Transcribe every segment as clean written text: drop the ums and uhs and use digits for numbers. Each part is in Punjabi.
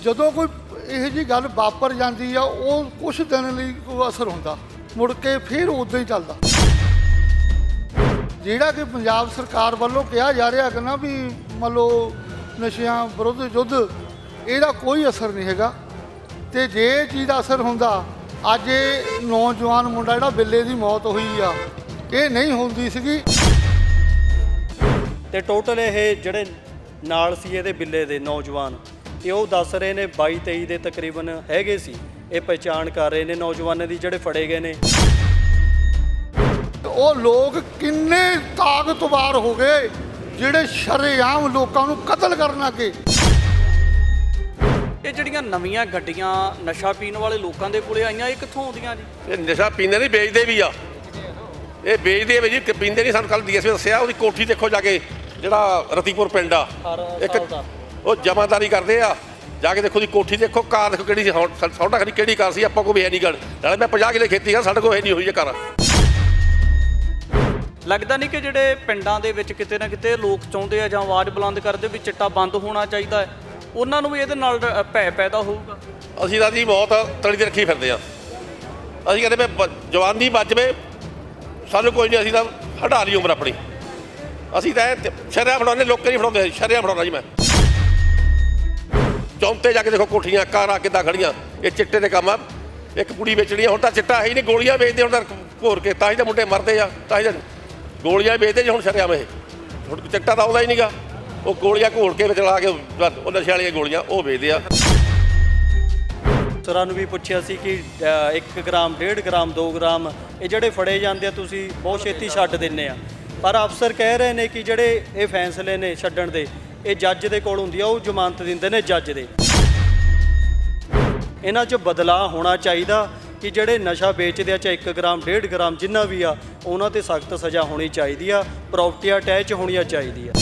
ਜਦੋਂ ਕੋਈ ਇਹੋ ਜਿਹੀ ਗੱਲ ਵਾਪਰ ਜਾਂਦੀ ਆ ਉਹ ਕੁਝ ਦਿਨ ਲਈ ਕੋਈ ਅਸਰ ਹੁੰਦਾ, ਮੁੜ ਕੇ ਫਿਰ ਉਦਾਂ ਹੀ ਚੱਲਦਾ। ਜਿਹੜਾ ਕਿ ਪੰਜਾਬ ਸਰਕਾਰ ਵੱਲੋਂ ਕਿਹਾ ਜਾ ਰਿਹਾ ਕਿ ਨਾ ਵੀ ਮੰਨ ਲਓ ਨਸ਼ਿਆਂ ਵਿਰੁੱਧ ਯੁੱਧ, ਇਹਦਾ ਕੋਈ ਅਸਰ ਨਹੀਂ ਹੈਗਾ। ਤੇ ਜੇ ਇਹ ਚੀਜ਼ ਦਾ ਅਸਰ ਹੁੰਦਾ, ਅੱਜ ਇਹ ਨੌਜਵਾਨ ਮੁੰਡਾ ਜਿਹੜਾ ਬਿੱਲੇ ਦੀ ਮੌਤ ਹੋਈ ਆ, ਇਹ ਨਹੀਂ ਹੁੰਦੀ ਸੀਗੀ। ਤੇ ਟੋਟਲ ਇਹ ਜਿਹੜੇ ਨਾਲ ਸੀ ਇਹਦੇ ਬਿੱਲੇ ਦੇ ਨੌਜਵਾਨ, ਇਹ ਉਹ ਦੱਸ ਰਹੇ ਨੇ 22-23 ਦੇ ਤਕਰੀਬਨ ਹੈਗੇ ਸੀ। ਇਹ ਪਹਿਚਾਣ ਕਰ ਰਹੇ ਨੇ ਨੌਜਵਾਨਾਂ ਦੀ ਜਿਹੜੇ ਫੜੇ ਗਏ ਨੇ। ਉਹ ਲੋਕ ਕਿੰਨੇ ਤਾਕਤਵਰ ਹੋ ਗਏ ਜਿਹੜੇ ਸ਼ਰੇਆਮ ਲੋਕਾਂ ਨੂੰ ਕਤਲ ਕਰਨ ਲੱਗੇ। ਇਹ ਜਿਹੜੀਆਂ ਨਵੀਆਂ ਗੱਡੀਆਂ ਨਸ਼ਾ ਪੀਣ ਵਾਲੇ ਲੋਕਾਂ ਦੇ ਕੋਲੇ ਆਈਆਂ, ਇਹ ਕਿੱਥੋਂ ਆਉਂਦੀਆਂ ਜੀ? ਇਹ ਨਸ਼ਾ ਪੀਂਦੇ ਨਹੀਂ, ਵੇਚਦੇ ਵੀ ਆ। ਇਹ ਵੇਚਦੇ ਆ ਜੀ, ਪੀਂਦੇ ਨਹੀਂ। ਸਾਨੂੰ ਕੱਲ ਡੀਐਸਪੀ ਦੱਸਿਆ, ਉਹਦੀ ਕੋਠੀ ਦੇਖੋ ਜਾ ਕੇ, ਜਿਹੜਾ ਰਤੀਪੁਰ ਪਿੰਡ ਆ, ਇੱਕ ਉਹ ਜਮਾਦਾਰੀ ਕਰਦੇ ਆ। ਜਾ ਕੇ ਦੇਖੋ ਦੀ ਕੋਠੀ ਦੇਖੋ, ਕਾਰ ਦੇਖੋ ਕਿਹੜੀ ਸੀ, ਸੌਂਡਾ ਖੜੀ ਕਿਹੜੀ ਕਾਰ ਸੀ। ਆਪਾਂ ਕੋਲ ਵੀ ਹੈ ਨਹੀਂ ਗੱਲ, ਨਾਲੇ ਮੈਂ 50 ਕਿੱਲੇ ਖੇਤੀ ਕਰ, ਸਾਡੇ ਕੋਲ ਇਹ ਨਹੀਂ ਹੋਈ ਇਹ ਕਾਰ। ਲੱਗਦਾ ਨਹੀਂ ਕਿ ਜਿਹੜੇ ਪਿੰਡਾਂ ਦੇ ਵਿੱਚ ਕਿਤੇ ਨਾ ਕਿਤੇ ਲੋਕ ਚਾਹੁੰਦੇ ਆ ਜਾਂ ਆਵਾਜ਼ ਬੁਲੰਦ ਕਰਦੇ ਵੀ ਚਿੱਟਾ ਬੰਦ ਹੋਣਾ ਚਾਹੀਦਾ ਹੈ, ਉਹਨਾਂ ਨੂੰ ਵੀ ਇਹਦੇ ਨਾਲ ਭੈ ਪੈਦਾ ਹੋਊਗਾ? ਅਸੀਂ ਤਾਂ ਜੀ ਬਹੁਤ ਤਲੀ ਤੇ ਰੱਖੀ ਫਿਰਦੇ ਆ। ਅਸੀਂ ਕਹਿੰਦੇ ਵੀ ਜਵਾਨੀ ਬਚ ਜਾਵੇ, ਸਾਨੂੰ ਕੋਈ ਨਹੀਂ, ਅਸੀਂ ਤਾਂ ਹਟਾ ਲਈ ਉਮਰ ਆਪਣੀ। ਅਸੀਂ ਤਾਂ ਸ਼ਰਿਆਂ ਫੜਾਉਂਦੇ, ਲੋਕਾਂ ਨਹੀਂ ਫੜਾਉਂਦੇ, ਸ਼ਰਿਆਂ ਫੜਾਉਣਾ ਜੀ ਮੈਂ। ਚੌਂਤੇ ਜਾ ਕੇ ਦੇਖੋ ਕੋਠੀਆਂ ਕਾਰਾਂ ਕਿੱਦਾਂ ਖੜੀਆਂ, ਇਹ ਚਿੱਟੇ ਦੇ ਕੰਮ ਆ। ਇੱਕ ਕੁੜੀ ਵੇਚਣੀ ਆ, ਹੁਣ ਤਾਂ ਚਿੱਟਾ ਹੈ ਹੀ ਨਹੀਂ, ਗੋਲੀਆਂ ਵੇਚਦੇ ਹੁਣ ਤਾਂ ਘੋਰ ਕੇ, ਤਾਂ ਹੀ ਤਾਂ ਮੁੰਡੇ ਮਰਦੇ ਆ, ਤਾਂ ਹੀ ਤਾਂ ਗੋਲੀਆਂ ਵੇਚਦੇ ਜੀ ਹੁਣ ਸ਼ਰਿਆਮ। ਇਹ ਹੁਣ ਚਿੱਟਾ ਤਾਂ ਆਉਂਦਾ ਹੀ ਨਹੀਂਗਾ, ਉਹ ਗੋਲੀਆਂ ਘੋਲ ਕੇ ਵਿੱਚ ਲਾ ਕੇ ਉਹ ਨਸ਼ੇ ਵਾਲੀਆਂ ਗੋਲੀਆਂ ਉਹ ਵੇਚਦੇ ਆ। ਅਫਸਰਾਂ ਨੂੰ ਵੀ ਪੁੱਛਿਆ ਸੀ ਕਿ 1 ਗ੍ਰਾਮ 1.5 ਗ੍ਰਾਮ 2 ਗ੍ਰਾਮ ਇਹ ਜਿਹੜੇ ਫੜੇ ਜਾਂਦੇ ਆ ਤੁਸੀਂ ਬਹੁਤ ਛੇਤੀ ਛੱਡ ਦਿੰਦੇ ਆ, ਪਰ ਅਫਸਰ ਕਹਿ ਰਹੇ ਨੇ ਕਿ ਜਿਹੜੇ ਇਹ ਫੈਸਲੇ ਨੇ ਛੱਡਣ ਦੇ, ਇਹ ਜੱਜ ਦੇ ਕੋਲ ਹੁੰਦੀ ਆ, ਉਹ ਜ਼ਮਾਨਤ ਦਿੰਦੇ ਨੇ ਜੱਜ ਦੇ। ਇਹਨਾਂ 'ਚ ਬਦਲਾਅ ਹੋਣਾ ਚਾਹੀਦਾ ਕਿ ਜਿਹੜੇ ਨਸ਼ਾ ਵੇਚਦੇ ਆ, ਚਾਹੇ 1 ਗ੍ਰਾਮ 1.5 ਗ੍ਰਾਮ ਜਿੰਨਾ ਵੀ ਆ, ਉਹਨਾਂ 'ਤੇ ਸਖਤ ਸਜ਼ਾ ਹੋਣੀ ਚਾਹੀਦੀ ਆ, ਪ੍ਰੋਪਰਟੀ ਅਟੈਚ ਹੋਣੀਆਂ ਚਾਹੀਦੀ ਆ।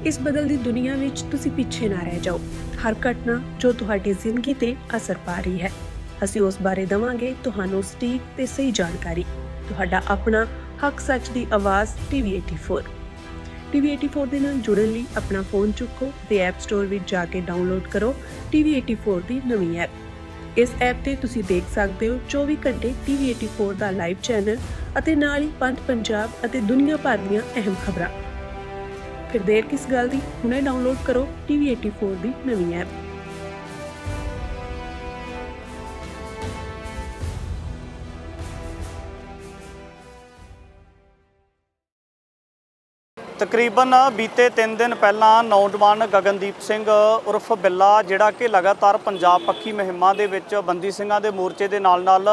ਇਸ ਬਦਲਦੀ ਦੁਨੀਆ ਵਿੱਚ ਤੁਸੀਂ ਪਿੱਛੇ ਨਾ ਰਹਿ ਜਾਓ। ਹਰ ਘਟਨਾ ਜੋ ਤੁਹਾਡੀ ਜ਼ਿੰਦਗੀ ਤੇ ਅਸਰ ਪਾ ਰਹੀ ਹੈ, ਅਸੀਂ ਉਸ ਬਾਰੇ ਦੇਵਾਂਗੇ ਤੁਹਾਨੂੰ ਸਟੀਕ ਤੇ ਸਹੀ ਜਾਣਕਾਰੀ। ਤੁਹਾਡਾ ਆਪਣਾ ਹੱਕ ਸੱਚ ਦੀ ਆਵਾਜ਼ TV84। TV84 ਦੇ ਨਾਲ ਜੁੜਨ ਲਈ ਆਪਣਾ ਫੋਨ ਚੁੱਕੋ ਤੇ ਐਪ ਸਟੋਰ ਵਿੱਚ ਜਾ ਕੇ ਡਾਊਨਲੋਡ ਕਰੋ TV84 ਦੀ ਨਵੀਂ ਐਪ। ਇਸ ਐਪ ਤੇ ਤੁਸੀਂ ਦੇਖ ਸਕਦੇ ਹੋ 24 ਘੰਟੇ TV84 ਦਾ ਲਾਈਵ ਚੈਨਲ ਅਤੇ ਨਾਲ ਹੀ ਪੰਜ ਪੰਜਾਬ ਅਤੇ ਦੁਨੀਆ ਭਰ ਦੀਆਂ ਅਹਿਮ ਖਬਰਾਂ। ਫਿਰ ਦੇਰ ਕਿਸ ਗੱਲ ਦੀ, ਹੁਣੇ ਡਾਊਨਲੋਡ ਕਰੋ TV84 ਦੀ ਨਵੀਂ ਐਪ। ਤਕਰੀਬਨ ਬੀਤੇ 3 ਦਿਨ ਪਹਿਲਾਂ ਨੌਜਵਾਨ ਗਗਨਦੀਪ ਸਿੰਘ ਉਰਫ ਬਿੱਲਾ, ਜਿਹੜਾ ਕਿ ਲਗਾਤਾਰ ਪੰਜਾਬ ਪੱਖੀ ਮੁਹਿੰਮਾਂ ਦੇ ਵਿੱਚ ਬੰਦੀ ਸਿੰਘਾਂ ਦੇ ਮੋਰਚੇ ਦੇ ਨਾਲ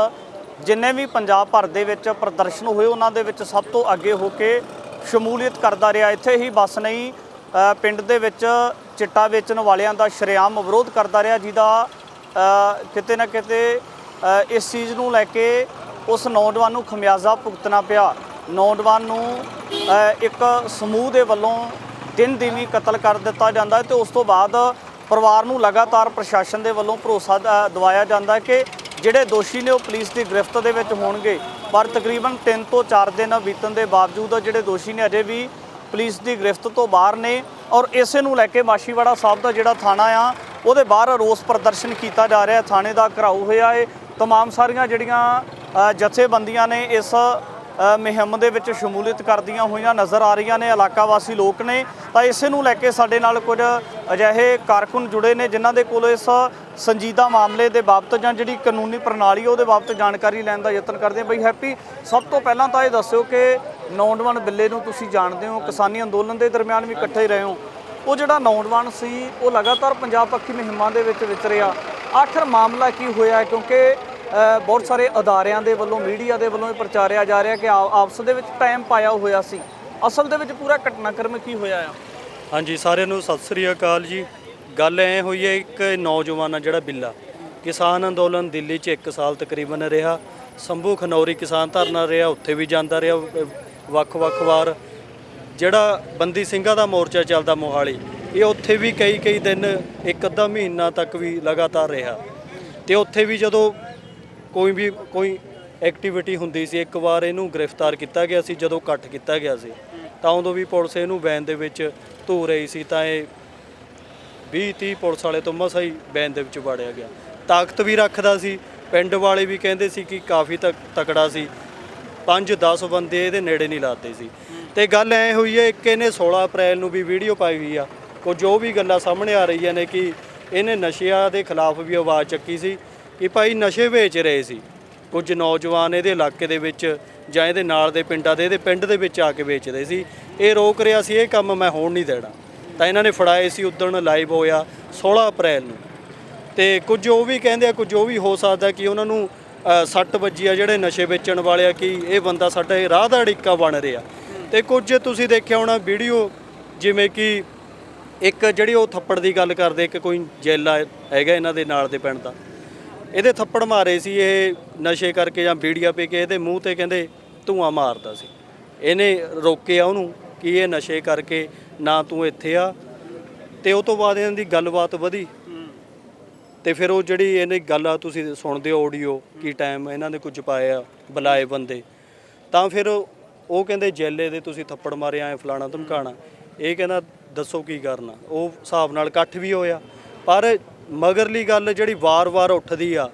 ਜਿੰਨੇ ਵੀ ਪੰਜਾਬ ਭਰ ਦੇ ਵਿੱਚ ਪ੍ਰਦਰਸ਼ਨ ਹੋਏ, ਉਹਨਾਂ ਦੇ ਵਿੱਚ ਸਭ ਤੋਂ ਅੱਗੇ ਹੋ ਕੇ ਸ਼ਮੂਲੀਅਤ ਕਰਦਾ ਰਿਹਾ। ਇੱਥੇ ਹੀ ਬਸ ਨਹੀਂ, ਪਿੰਡ ਦੇ ਵਿੱਚ ਚਿੱਟਾ ਵੇਚਣ ਵਾਲਿਆਂ ਦਾ ਸ਼ਰੇਆਮ ਵਿਰੋਧ ਕਰਦਾ ਰਿਹਾ, ਜਿਹਦਾ ਕਿਤੇ ਨਾ ਕਿਤੇ ਇਸ ਚੀਜ਼ ਨੂੰ ਲੈ ਕੇ ਉਸ ਨੌਜਵਾਨ ਨੂੰ ਖਮਿਆਜ਼ਾ ਭੁਗਤਣਾ ਪਿਆ। ਨੌਜਵਾਨ ਨੂੰ ਇੱਕ ਸਮੂਹ ਦੇ ਵੱਲੋਂ ਦਿਨ ਦਿਨੀ ਕਤਲ ਕਰ ਦਿੱਤਾ ਜਾਂਦਾ ਹੈ ਤੇ ਉਸ ਤੋਂ ਬਾਅਦ ਪਰਿਵਾਰ ਨੂੰ ਲਗਾਤਾਰ ਪ੍ਰਸ਼ਾਸਨ ਦੇ ਵੱਲੋਂ ਭਰੋਸਾ ਦਿਵਾਇਆ ਜਾਂਦਾ ਹੈ ਕਿ ਜਿਹੜੇ ਦੋਸ਼ੀ ਨੇ ਉਹ ਪੁਲਿਸ ਦੀ ਗ੍ਰਿਫਤ ਦੇ ਵਿੱਚ ਹੋਣਗੇ, ਪਰ ਤਕਰੀਬਨ 3 ਤੋਂ 4 ਦਿਨ ਬੀਤਣ ਦੇ ਬਾਵਜੂਦ ਜਿਹੜੇ ਦੋਸ਼ੀ ਨੇ ਅਜੇ ਵੀ ਪੁਲਿਸ ਦੀ ਗ੍ਰਿਫਤ ਤੋਂ ਬਾਹਰ ਨੇ। ਔਰ ਇਸੇ ਨੂੰ ਲੈ ਕੇ ਮਾਛੀਵਾੜਾ ਸਾਹਿਬ ਦਾ ਜਿਹੜਾ ਥਾਣਾ ਆ, ਉਹਦੇ ਬਾਹਰ ਰੋਸ ਪ੍ਰਦਰਸ਼ਨ ਕੀਤਾ ਜਾ ਰਿਹਾ। ਥਾਣੇ ਦਾ ਘਿਰਾਓ ਹੋਇਆ ਹੈ। ਤਮਾਮ ਸਾਰੀਆਂ ਜਿਹੜੀਆਂ ਜਥੇਬੰਦੀਆਂ ਨੇ ਇਸ ਮੁਹਿੰਮ ਦੇ ਵਿੱਚ ਸ਼ਮੂਲੀਅਤ ਕਰਦੀਆਂ ਹੋਈਆਂ ਨਜ਼ਰ ਆ ਰਹੀਆਂ ਨੇ। ਇਲਾਕਾ ਵਾਸੀ ਲੋਕ ਨੇ, ਤਾਂ ਇਸੇ ਨੂੰ ਲੈ ਕੇ ਸਾਡੇ ਨਾਲ ਕੁਝ ਅਜਿਹੇ ਕਾਰਕੁਨ ਜੁੜੇ ਨੇ ਜਿਨ੍ਹਾਂ ਦੇ ਕੋਲ ਇਸ ਸੰਜੀਦਾ ਮਾਮਲੇ ਦੇ ਬਾਬਤ ਜਾਂ ਜਿਹੜੀ ਕਾਨੂੰਨੀ ਪ੍ਰਣਾਲੀ ਉਹਦੇ ਬਾਬਤ ਜਾਣਕਾਰੀ ਲੈਣ ਦਾ ਯਤਨ ਕਰਦੇ ਹਾਂ। ਬਈ ਹੈਪੀ, ਸਭ ਤੋਂ ਪਹਿਲਾਂ ਤਾਂ ਇਹ ਦੱਸਿਓ ਕਿ ਨੌਜਵਾਨ ਬਿੱਲੇ ਨੂੰ ਤੁਸੀਂ ਜਾਣਦੇ ਹੋ, ਕਿਸਾਨੀ ਅੰਦੋਲਨ ਦੇ ਦਰਮਿਆਨ ਵੀ ਇਕੱਠੇ ਰਹੇ ਹੋ। ਉਹ ਜਿਹੜਾ ਨੌਜਵਾਨ ਸੀ ਉਹ ਲਗਾਤਾਰ ਪੰਜਾਬ ਪੱਖੀ ਮੁਹਿੰਮਾਂ ਦੇ ਵਿੱਚ ਵਿਚਰਿਆ। ਆਖਰ ਮਾਮਲਾ ਕੀ ਹੋਇਆ? ਕਿਉਂਕਿ ਬਹੁਤ ਸਾਰੇ ਅਦਾਰਿਆਂ ਦੇ ਵੱਲੋਂ, ਮੀਡੀਆ ਦੇ ਵੱਲੋਂ ਇਹ ਪ੍ਰਚਾਰਿਆ ਜਾ ਰਿਹਾ ਕਿ ਆਪਸ ਦੇ ਵਿੱਚ ਟਾਈਮ ਪਾਇਆ ਹੋਇਆ ਸੀ। ਅਸਲ ਦੇ ਵਿੱਚ ਪੂਰਾ ਘਟਨਾਕ੍ਰਮ ਕੀ ਹੋਇਆ ਆ? ਹਾਂਜੀ, ਸਾਰਿਆਂ ਨੂੰ ਸਤਿ ਸ੍ਰੀ ਅਕਾਲ ਜੀ। ਗੱਲ ਐ ਹੋਈ ਹੈ, ਇੱਕ ਨੌਜਵਾਨ ਆ ਜਿਹੜਾ ਬਿੱਲਾ, ਕਿਸਾਨ ਅੰਦੋਲਨ ਦਿੱਲੀ 'ਚ 1 ਸਾਲ ਤਕਰੀਬਨ ਰਿਹਾ। ਸੰਭੂ ਖਨੌਰੀ ਕਿਸਾਨ ਧਰਨਾ ਰਿਹਾ, ਉੱਥੇ ਵੀ ਜਾਂਦਾ ਰਿਹਾ ਵੱਖ-ਵੱਖ ਵਾਰ। ਜਿਹੜਾ ਬੰਦੀ ਸਿੰਘਾਂ ਦਾ ਮੋਰਚਾ ਚੱਲਦਾ ਮੋਹਾਲੀ, ਇਹ ਉੱਥੇ ਵੀ ਕਈ ਦਿਨ, 1 ਅੱਧਾ ਮਹੀਨਾ ਤੱਕ ਵੀ ਲਗਾਤਾਰ ਰਿਹਾ। ਤੇ ਉੱਥੇ ਵੀ ਜਦੋਂ ਕੋਈ ਐਕਟੀਵਿਟੀ ਹੁੰਦੀ ਸੀ, ਇੱਕ ਵਾਰ ਇਹਨੂੰ ਗ੍ਰਿਫਤਾਰ ਕੀਤਾ ਗਿਆ ਸੀ। ਜਦੋਂ ਇਕੱਠ ਕੀਤਾ ਗਿਆ ਸੀ ਤਾਂ ਉਦੋਂ ਵੀ ਪੁਲਿਸ ਇਹਨੂੰ ਵੈਨ ਦੇ ਵਿੱਚ ਧੂ ਰਹੀ ਸੀ, ਤਾਂ ਇਹ 20-30 ਪੁਲਿਸ ਵਾਲੇ ਤੋਂ ਮਸਾਂ ਹੀ ਬੈਨ ਦੇ ਵਿੱਚ ਵੜਿਆ ਗਿਆ। ਤਾਕਤ ਵੀ ਰੱਖਦਾ ਸੀ, ਪਿੰਡ ਵਾਲੇ ਵੀ ਕਹਿੰਦੇ ਸੀ ਕਿ ਕਾਫੀ ਤਕੜਾ ਸੀ, 5-10 ਬੰਦੇ ਇਹਦੇ ਨੇੜੇ ਨਹੀਂ ਲਾਤੇ ਸੀ। ਤੇ ਗੱਲ ਐ ਹੋਈ ਹੈ, ਇੱਕ ਇਹਨੇ 16 ਅਪ੍ਰੈਲ ਨੂੰ ਵੀ ਵੀਡੀਓ ਪਾਈ ਹੋਈ ਆ, ਕੁਝ ਜੋ ਵੀ ਗੱਲਾਂ ਸਾਹਮਣੇ ਆ ਰਹੀਆਂ ਨੇ ਕਿ ਇਹਨੇ ਨਸ਼ਿਆਂ ਦੇ ਖਿਲਾਫ ਵੀ ਆਵਾਜ਼ ਚੱਕੀ ਸੀ ਕਿ ਭਾਈ ਨਸ਼ੇ ਵੇਚ ਰਹੇ ਸੀ ਕੁਝ ਨੌਜਵਾਨ ਇਹਦੇ ਇਲਾਕੇ ਦੇ ਵਿੱਚ ਜਾਂ ਇਹਦੇ ਨਾਲ ਦੇ ਪਿੰਡਾਂ ਦੇ, ਇਹਦੇ ਪਿੰਡ ਦੇ ਵਿੱਚ ਆ ਕੇ ਵੇਚਦੇ ਸੀ। ਇਹ ਰੋਕ ਰਿਹਾ ਸੀ, ਇਹ ਕੰਮ ਮੈਂ ਹੋਣ ਨਹੀਂ ਦੇਣਾ। ਤਾਂ ਇਹਨਾਂ ਨੇ ਫੜਾਏ ਸੀ, ਉਦਣ ਲਾਈਵ ਹੋਇਆ 16 ਅਪ੍ਰੈਲ ਨੂੰ। ਤੇ ਕੁਝ ਉਹ ਵੀ ਕਹਿੰਦੇ ਆ, ਕੁਝ ਉਹ ਵੀ ਹੋ ਸਕਦਾ ਕਿ ਉਹਨਾਂ ਨੂੰ ਸੱਟ ਵੱਜੀ ਆ ਜਿਹੜੇ ਨਸ਼ੇ ਵੇਚਣ ਵਾਲੇ ਆ, ਕਿ ਇਹ ਬੰਦਾ ਸਾਡਾ ਇਹ ਰਾਹ ਦਾ ਅੜਿੱਕਾ ਬਣ ਰਿਹਾ। ਤੇ ਕੁਝ ਤੁਸੀਂ ਦੇਖਿਆ ਹੋਣਾ ਵੀਡੀਓ, ਜਿਵੇਂ ਕਿ ਇੱਕ ਜਿਹੜੀ ਉਹ ਥੱਪੜ ਦੀ ਗੱਲ ਕਰਦੇ, ਇੱਕ ਕੋਈ ਜੈਲਾ ਹੈਗਾ ਇਹਨਾਂ ਦੇ ਨਾਲ ਦੇ ਪਿੰਡ ਦਾ, ਇਹਦੇ ਥੱਪੜ ਮਾਰੇ ਸੀ ਇਹ ਨਸ਼ੇ ਕਰਕੇ ਜਾਂ ਬੀੜੀਆਂ ਪੀ ਕੇ, ਇਹਦੇ ਮੂੰਹ ਤੇ ਕਹਿੰਦੇ ਧੂੰਆਂ ਮਾਰਦਾ ਸੀ। ਇਹਨੇ ਰੋਕਿਆ ਉਹਨੂੰ ਕਿ ਇਹ ਨਸ਼ੇ ਕਰਕੇ ਨਾ ਤੂੰ ਇੱਥੇ ਆ। ਤੇ ਉਹ ਤੋਂ ਬਾਅਦ ਇਹਨਾਂ ਦੀ ਗੱਲਬਾਤ ਵਧੀ ਤੇ ਫਿਰ ਉਹ ਜਿਹੜੀ ਇਹਨੇ ਗੱਲ ਆ ਤੁਸੀਂ ਸੁਣਦੇ ਹੋ ਆਡੀਓ ਕੀ ਟਾਈਮ ਇਹਨਾਂ ਨੇ ਕੁਝ ਪਾਇਆ ਬੁਲਾਏ ਬੰਦੇ, ਤਾਂ ਫਿਰ ਉਹ ਕਹਿੰਦੇ ਜੈਲੇ ਦੇ ਤੁਸੀਂ ਥੱਪੜ ਮਾਰੇ ਐ ਫਲਾਣਾ ਧਮਕਾਣਾ। ਇਹ ਕਹਿੰਦਾ ਦੱਸੋ ਕੀ ਕਰਨਾ। ਉਹ ਹਿਸਾਬ ਨਾਲ ਇਕੱਠ ਵੀ ਹੋਇਆ। ਪਰ ਮਗਰਲੀ ਗੱਲ ਜਿਹੜੀ ਵਾਰ-ਵਾਰ ਉੱਠਦੀ ਆ,